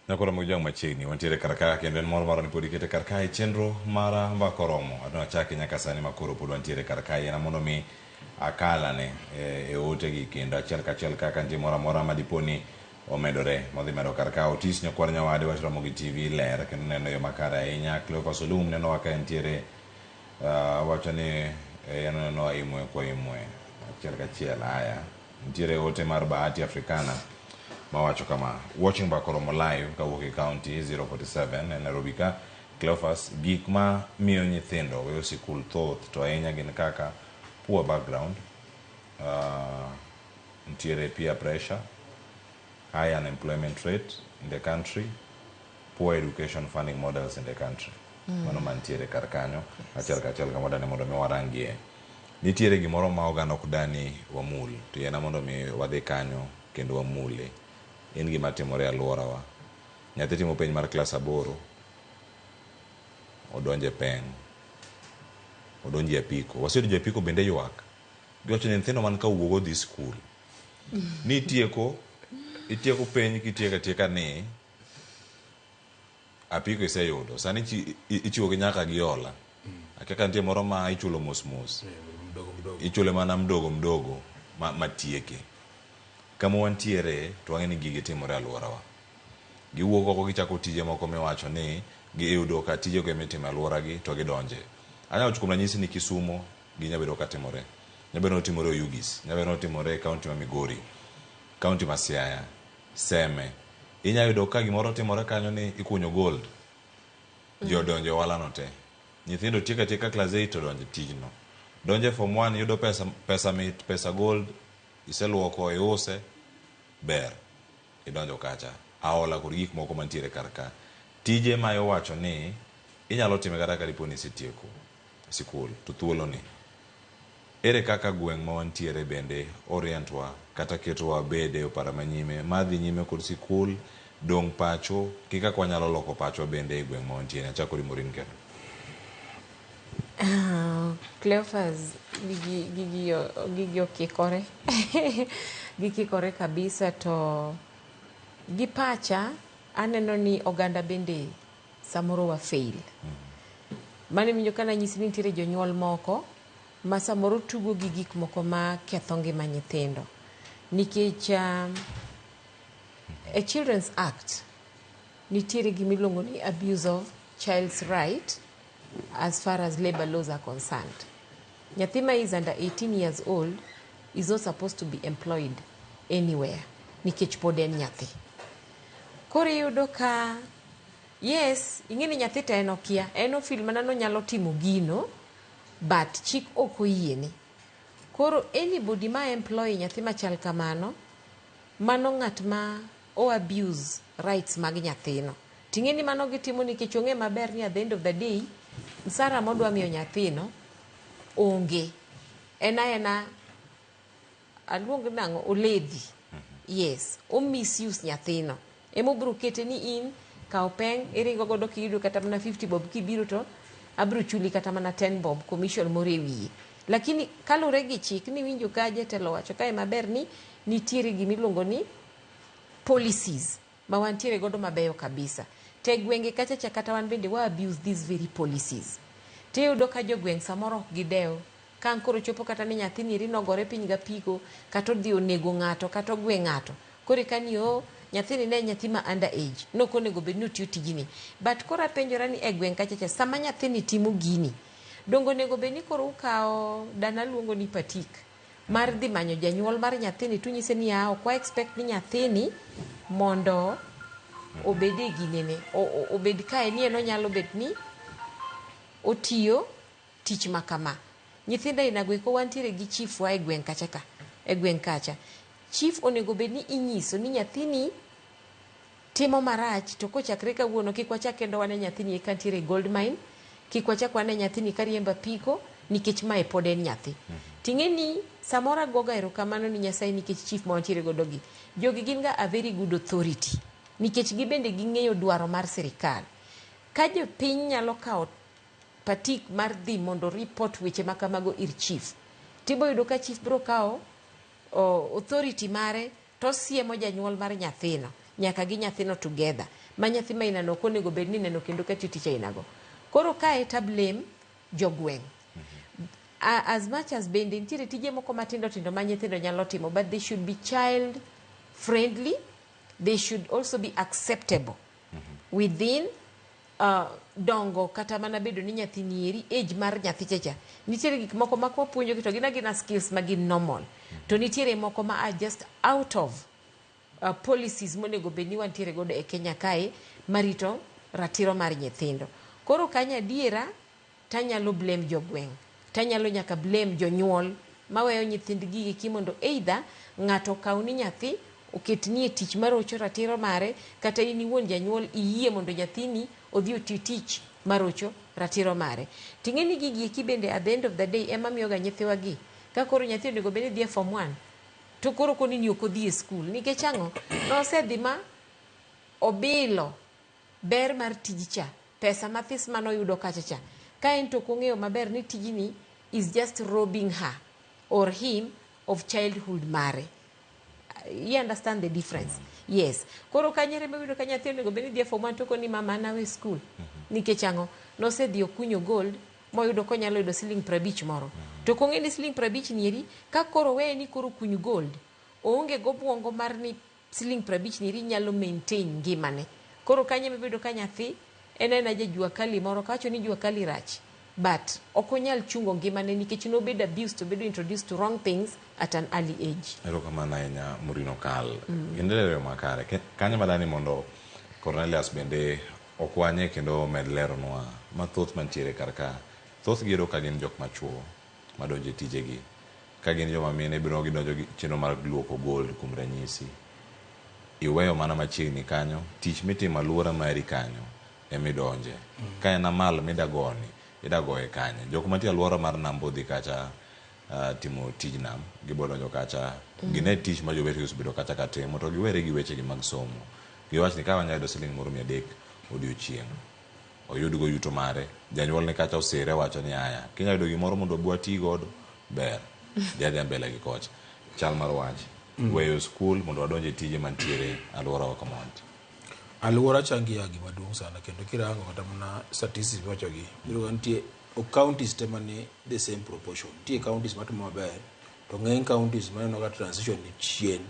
Nakora mojang machiegni wantiere karaka kendo en moro maro ni podi kete karaka e chenro mara mbakoromo adwa chake nyaka sani makoro pod wantiere karaka ena mondo mi akala ne e ote gi kendo achiel kachiel kaka ntie mora madiponi omedore modhi medo karaka otis nyakwar nyawade wach Ramogi TV ler kendo neno yo makare ahinya Cleophas Olum neno waka entiere wacho ni no imwe kwa imwe achiel kachiel haya ntiere ote mar Bahati Africana mawacho kama watching Bakoromo live kawuok county 047 e Nairobi ka Cleophas gik ma miyo nyithindo weyo sikul thoth to ahinya gin kaka poor background, ntiere peer pressure, high unemployment rate in the country, poor education funding models in the country. Mano mantiere kar kanyo achiel kachiel kama dane mondo mi warangie. Nitiere gimoro ma oganda ok dani wamul to yena mondo mi wadhi kanyo kendo wamule. En gima timore alworawa. Nyathi timo penj mar klas 8 odonje peng, odonje apiko. Waseyudo japiko bende ywak. Giwacho ni nyithindo man ka wuogo dhi skul. Ni itieko penj kitieka ni apiko iseyudo. Sani ichiwo gi nyaka gi hola. Akeka nitie moro ma ichulo mos. Ichule mana mdogo matieke. Kama wantiere to wang'eni gigi timore alworawa. Giwuok oko gichako tije moko miwacho ni giyudo ka tije go emitimo alworagi to gidonje. Anyalo chuko ranyisi ni Kisumo ginyabedo ka timore. Nyabedo timore Oyugis, nyabedo timore kaunti ma Migori, kaunti ma Siaya, Seme. Inyayudo ka gimoro timore kanyo ni ikunyo gold. Jodonje wala no te. Nyithindo tieka class 8 to donje tijno. Donje form 1 yudo pesa gold. Iseluoko iuse ber idonjo kacha aola kod gik moko mantiere karka tije ma wacho ni inyalo time kata kaliponi sitieko sikul to thuolo ni ere kaka gweng ma wantiere bende orientwa kata ketwa bede opara manyime madhi nyime kod sikul dong pacho kika kwa nyalo loko pacho bende gweng ma wantiere achako Morin Kendo. Cleophas gigi okikore gikikore kabisa to gipacha aneno ni oganda bende samoro wa fail. Mane minyo kana nyisi ni nitiere jonyuol moko ma samoro tugo gi gik moko ma ketho ngima nyithindo nikech a Children's Act nitiere gimiluongo ni abuse of child's right as far as labor laws are concerned. Nyathima is under 18 years old is not supposed to be employed anywhere nikech pod en nyathi. Koro yudo ka yes, ing'eni nyathi ta en okia, en ofil mana no nyalo timo gino but chik ok oyiene. Koro anybody ma employ nyathi machal kamano, mano ng'at ma o abuse rights mag nyathino. Ting'e ni mano gitimo nikech ong'e maber ni at the end of the day, msara modwa miyo nyathino onge. Ena aluong nang'o oledhi. Yes, o misuse nyathino. Emobro kete ni in kao peng iringo godo kiyudo kata mana 50 bob kibiro to abro chuli kata mana 10 bob commission moro e wiye. Lakini kalure gi chik ni winjo ka jatelo wacho kae maber ni nitiere gimiluongo ni policies ma wantiere godo mabeyo kabisa. Te gwenge kacha kata wan bende wa abuse these very policies. Te yudo ka jogweng' samoro ok gidewo. Ka ankoro chopo kata ni nyathini iri nogore piny gapiko, kata odhi onego ng'ato, kata ogwe ng'ato. Kore ka ni nyathini ne nyathi ma under age. Nok onego bed ni otiyo tijini. But kora penjora ni e gweng' kacha sama nyathini timo gini. Dongo nego bed ni koro ukao dana luongo ni patik. Mar dhi manyo janyuol mar nyathini tunyise ni ok wa expect ni nyathini mondo obede ginene. Obed kae ni eno nyalo bet ni otiyo tich makama. Nyithinda inagweko wantiere gi chief wa e gweng' kacha ka. E gweng' kacha. Chief onego bed ni inyiso ni nyathini timo marach to kochakre kawuono kik wachak kendo wane nyathini e kantiere gold mine. Kik wachak wane nyathini kariemba piko nikech mae pod en nyathi. Ting'e ni samora goga erokamano ni Nyasaye nikech chief ma wantiere godo gi. Jogi gin ga a very good authority. Nikech gibende ging'eyo dwaro mar sirikal. Ka jopiny nyalo kao patik mar dhi mondo report weche makamago ir chief. Tibo yudo ka chief bro kao authority mare to siemo janyuol mar nyathino. Nyaka gi nyathino together. Ma nyathi ma inano konego bed ni neno kendo kati ticha inago. Koro kae ta blame jogweng'. As much as bende nitiere tije moko matindo tindo ma nyithindo nyalo timo, but they should be child friendly. They should also be acceptable within dongo kata mana bedo ni nyathini eri age mar nyathi chacha. Nitiere gik moko ma kwapuonjo to gina skills ma gin normal. To nitiere moko ma are just out of policies monego bed ni wantiere godo e Kenya kae marito ratiro mar nyithindo. Koro kanya diera tanyalo blame jogweng'. Tanyalo nyaka blame jonyuol maweyo nyithindgi gi mondo either ng'ato kauni nyathi oketni e tich marocho ratiro mare, kata in iwuon janyuol iyie mondo nyathini odhi oti tich marocho ratiro mare. Ting'e ni gigi eki bende at the end of the day ema miyo ga nyithiwa gi. Ka koro nyathi onego bed ni dhi e form 1 to koro koni ni ok odhi e skul nikech ang'o nosedhi ma obilo ber mar tijcha, pesa mathis manoyudo kachacha. Ka en to kong'eyo maber ni tijni is just robbing her or him of childhood mare. You understand the difference? Yes. Koro kanyere mewudo ka nyathi onego bed ni dhi e form 1 to koni mama nawe skul. Nikech ang'o nosedhi okunyo gold moyudo konyalo yudo siling 50 moro. To kong'e ni siling 50 nieri ka koro weye ni koro kuny gold, oonge gobuongo mar ni siling 50 nieri nyalo maintain ngimane. Koro kanye mebedo ka nyathi ena jajua kali moro kacho ni jua kali rach, but okonyal chungo ngimane nikech no bed abused to be introduced to wrong things at an early age. Ero kamana enya Murino Kal. Indelero makare. Kanya madani mondo Cornelius bende okwanye kendo med leronwa mathoth mantiere karka. Thoth giro ka gin jok machuo madonje tijegi. Ka gin joma mine biro gidonjo chenro mar luoko gold kuom ranyisi. Iweyo mana machiegni kanyo, tich mitimo aluora mari kanyo emidonje. Ka en amal midagoni, idagoye kanyo. Jok mantie aluora mar Nambodhi kacha timo tij nam, gibodonjo kacha. Gine tich ma jowetegi osebedo kacha katimo to giwere gi wechegi mag somo. Giwach ni ka wanyalo yudo siling moro 300 odiochieng'. Oyudgo yuto mare. Janyuol ne kacha osire wacho ni aya. Kinya yudo gimoro mondo obwa ti godo ber. Jadhi mbele gi kocha. Chal mar wach. Weyo skul mondo wadonje tije mantiere aluora wa kamonti. Aluora changia gima duong' sana kendo kirango kata mana statistics wacho gi. Biro nitie counties temane the same proportion. Tie counties matimo maber to ng'eny counties maneno ka transition ni chien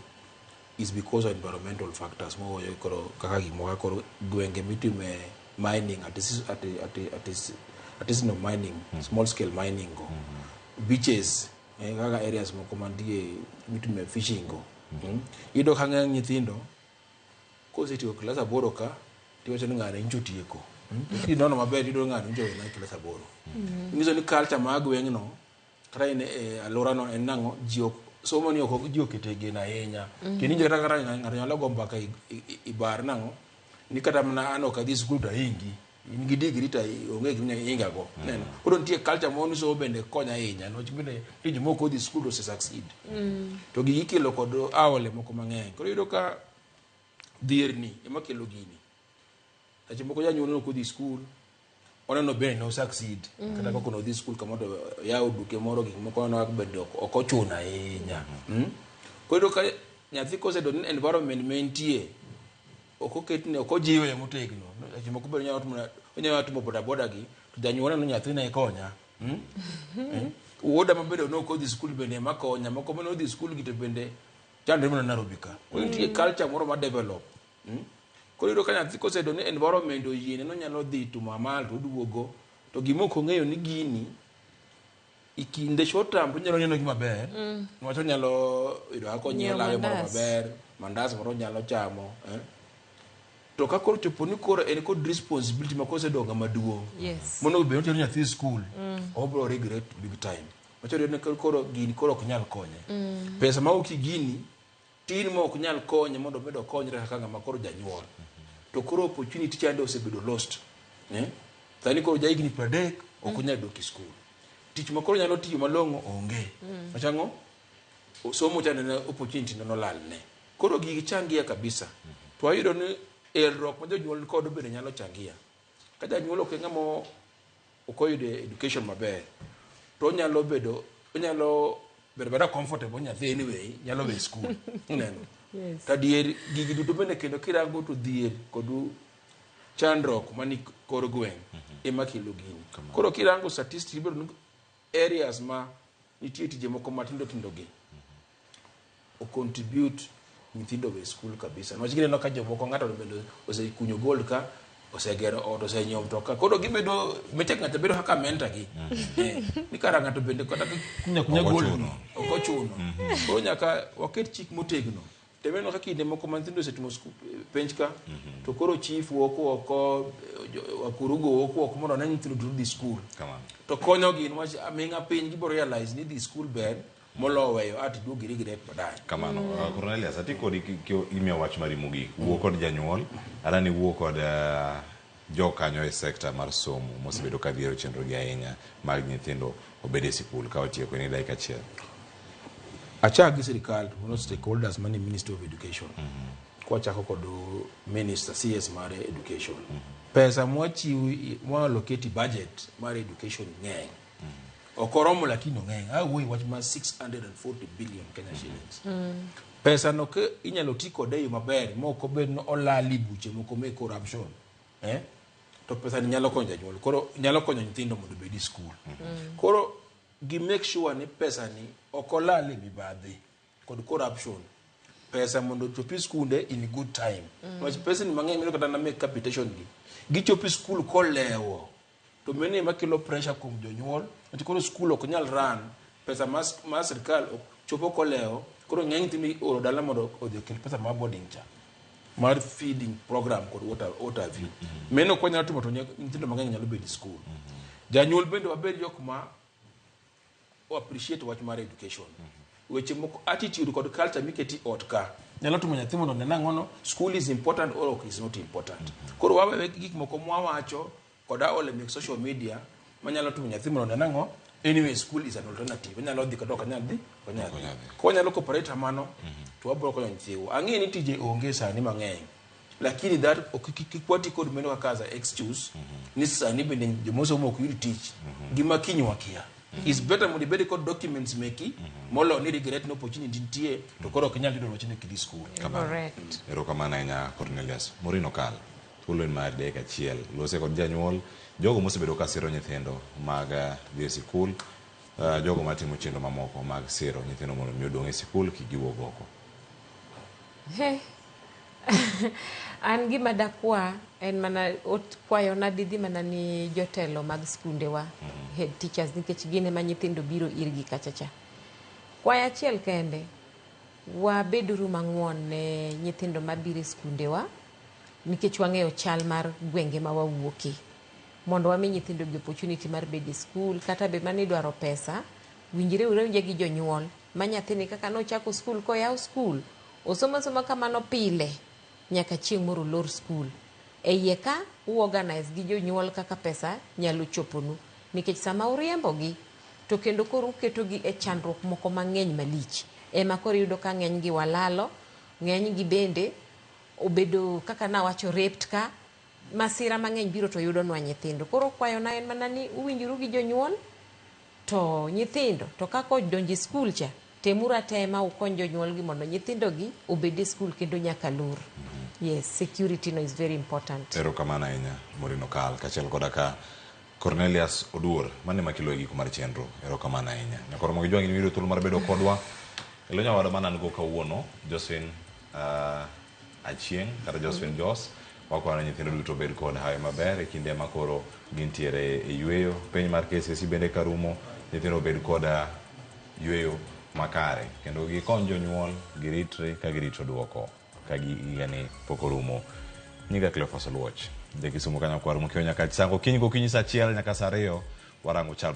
is because of environmental factors mo koro kaka gimo koro gwenge mitime mining artisanal mining, small scale mining go. Beaches kaka areas moko mandie mitime fishing go. Ido kang'eny nyithindo kosetiyo klasa 8 ka tiwacho ni ng'ane injo tieko. Inono maber ido ng'ane injo na klasa 8. Ngiso ni culture mag gweng'no kata e alworano en nang'o ji ok somo ni ok ji okete geno ahinya kendo injo kata ng'ato nyalo go mbaka i bar nang'o ni kata mana an ok adhi skul to ahingi in gi digri to onge gima ihinga go neno koro nitie culture moro nisomo bende konya ahinya niwach bende nitie jomoko odhi skul to succeed to gigi ikelo kod aole moko mang'eny koro iyudo ka dhierni ema kelo gini seche moko janyuol ok odhi skul oneno bende no succeed kata koko no dhi skul kamoto yawo duke moro gik moko no bende ok ochuno ahinya koro ka nyathi kosedo ni environment mentie ok oketne ok ojiwe motegno seche moko bende nyalo timo boda boda gi to janyuol no nyathi ne konya woda mabedo no ko dhi skul bende makonya moko bende odhi skul gi to bende chandre mana Nairobi ka koro nitie culture moro ma develop koro iyudo ka nyathi kosedo ni environment oyiene no nyalo dhi tuma mal to oduogo to gima ok ong'eyo ni gini ikinde short term to nyalo neno gima ber niwach onyalo yudo kaka onyiewo lawe moro maber mandas moro nyalo chamo to ka koro chopo ni koro en kod responsibility ma kosedonga maduong' mondo bed otero nyathi skul obro regret big time machoro ne koro gini koro ok nyal konye pesa ma ok gini tin mo ok nyal konye mondo bedo konyre kaka ng'ama koro janyuol to koro opportunity chande osebedo lost sani koro jaigni 30 ok nyal dok skul tich ma koro nyalo tiyo malong'o onge machango somo chande ne opportunity no lalne koro gigi changia kabisa to ayudo ni erruok ma jonyuol kod bende nyalo changia ka janyuol ok ng'amo ok oyudo education maber to onyalo bedo comfortable nyathi anyway nyalo we skul neno tadier gigi duto bende kendo kirango to dhier kod chandruok mani kor gweng' ema kelo gini koro kirango statistics bedo areas ma nitie tije moko matindo tindo gi o contribute nyithindo we skul kabisa niwach gineno ka jomoko ng'ato bende osekunyo gold ka osegero ot osenyiewo mtoka koro gibedo meche ng'ato bedo kaka mentor gi ni kara ng'ato bende kata kunya gold ok ochuno koro nyaka waket chik motegno temeno kaka kinde moko nyithindo osetimo penj ka to koro chief oko wakurugo oko mondo ne nyithindo dhi skul to konyo gi niwach aming'a piny gibiro realize ni dhi skul ber molo weyo ati duogi regret baadaye kamano Cornelius ati kod imiya wach mari mogik wuo kod janyuol ara ni wuo kod jokanyo e sekta mar somo mosebedo ka dhiero chenro gi ahinya mag nyithindo obede sikul ka otieko ni dakika achiel achak gi sirikal mono stakeholders mani Ministry of Education kwa chako kod minister CS mar education pesa mwachiwi mwaloketi budget mar education ng'eny okoromo lakini ng'eny awuoyi wach ma 640 billion Kenya shillings pesa no ke inyalo ti kode yo maber moko bed no olali buche moko me corruption to pesa ni nyalo konyo janyuol koro nyalo konyo nyithindo mondo bedi skul koro gi make sure ni pesa ni okolali mibadhi kod corruption pesa mondo chopi skunde in good time wach pesa ni mang'eny miro kata na make capitation gi chopi skul kolewo to mene makelo pressure kuom jonyuol ati koro skul ok nyal run pesa mas sirkal chopo kolewo koro ng'eny timi oro dala mondo odhi kel pesa ma boarding cha mar feeding program kod water view meno ko nyalo timo to nyithindo mang'eny nyalo bedo skul janyuol bende wabed jok ma appreciate wach mar education weche moko attitude kod culture miketi ot ka nyalo timo nyathi mondo nena ng'ono school is important or is not important koro wawe gik moko mwawacho kod ole mek social media manyalo timo nyathi mondo nena ng'o anyway school is an alternative nyalo dhi kata kanyal dhi ko nyalo cooperate mano to wabro konyo nyithiwa ang'e ni tije onge sani mang'eny lakini that okikwati kod meno kaza excuse ni sani bende jomosomo ok yud tich gima kinywa kia is better mo debede kod documents meki molo ni regret no opportunity tie to koro ok nyal yudo wachne kidi school correct erokamano nya Cornelius Morino kal thuolo en mar dakika achiel lose kod janyuol jogo mosebedo ka siro nyithindo mag dhi sikul jogo matimo chenro mamoko mag siro nyithindo mondo mi odong' e sikul kigiwuok oko an gima dakwa en mana kwayo na didhi mana ni jotelo mag skundewa head teachers nikech gine ma nyithindo biro irgi kachacha kwaya achiel kende wabeduru mang'won ne nyithindo mabiro e skundewa nikech wang'eyo chal mar gwenge ma wawuoke mondo wami nyithindo gi opportunity mar bedo e skul kata be mani dwaro pesa winjire urenje gi jonyuol ma nyathini kaka nochako skul koyaw skul osoma kamano pile nyaka chieng' moro lor skul e iye ka uorganize gi jonyuol kaka pesa nyalo choponu nikech sama uriembogi to kendo koro uketogi e chandruok moko mang'eny malich ema koro yudo ka ng'eny gi walalo ng'eny gi bende obedo kaka nawacho raped ka masira mang'eny biro to yudonwa nyithindo koro kwayona en mana ni uwinjuru gi jonyuol to nyithindo to kaka odonje skul cha temuru atema ukony jonyuolgi mondo nyithindogi obed e skul kendo nyaka lor. Yes, security no is very important. Erokamano ahinya Morino Kal kachiel koda ka Cornelius Oduor mane makilo e giko mar chenro. Erokamano ahinya. Nyakoro mogi jwangi ni thuolo mar bedo kodwa. Elo nyawada mana ngo kawuono Josephine Achieng kata Josephine Jos wakwana nyithindo duto bed kod hayo maber e kinde makoro gintiere e yweyo piny mar KCSE bende karumo nyithindo bed kod yweyo makare kendo gikony jonyuol giritre ka girito duoko ka gigani pok orumo. Nyinga Cleophas Oluoch Kisumu kanyo kwar mukio nyaka sango kinyi sa 1 nyaka sa 2 warango chal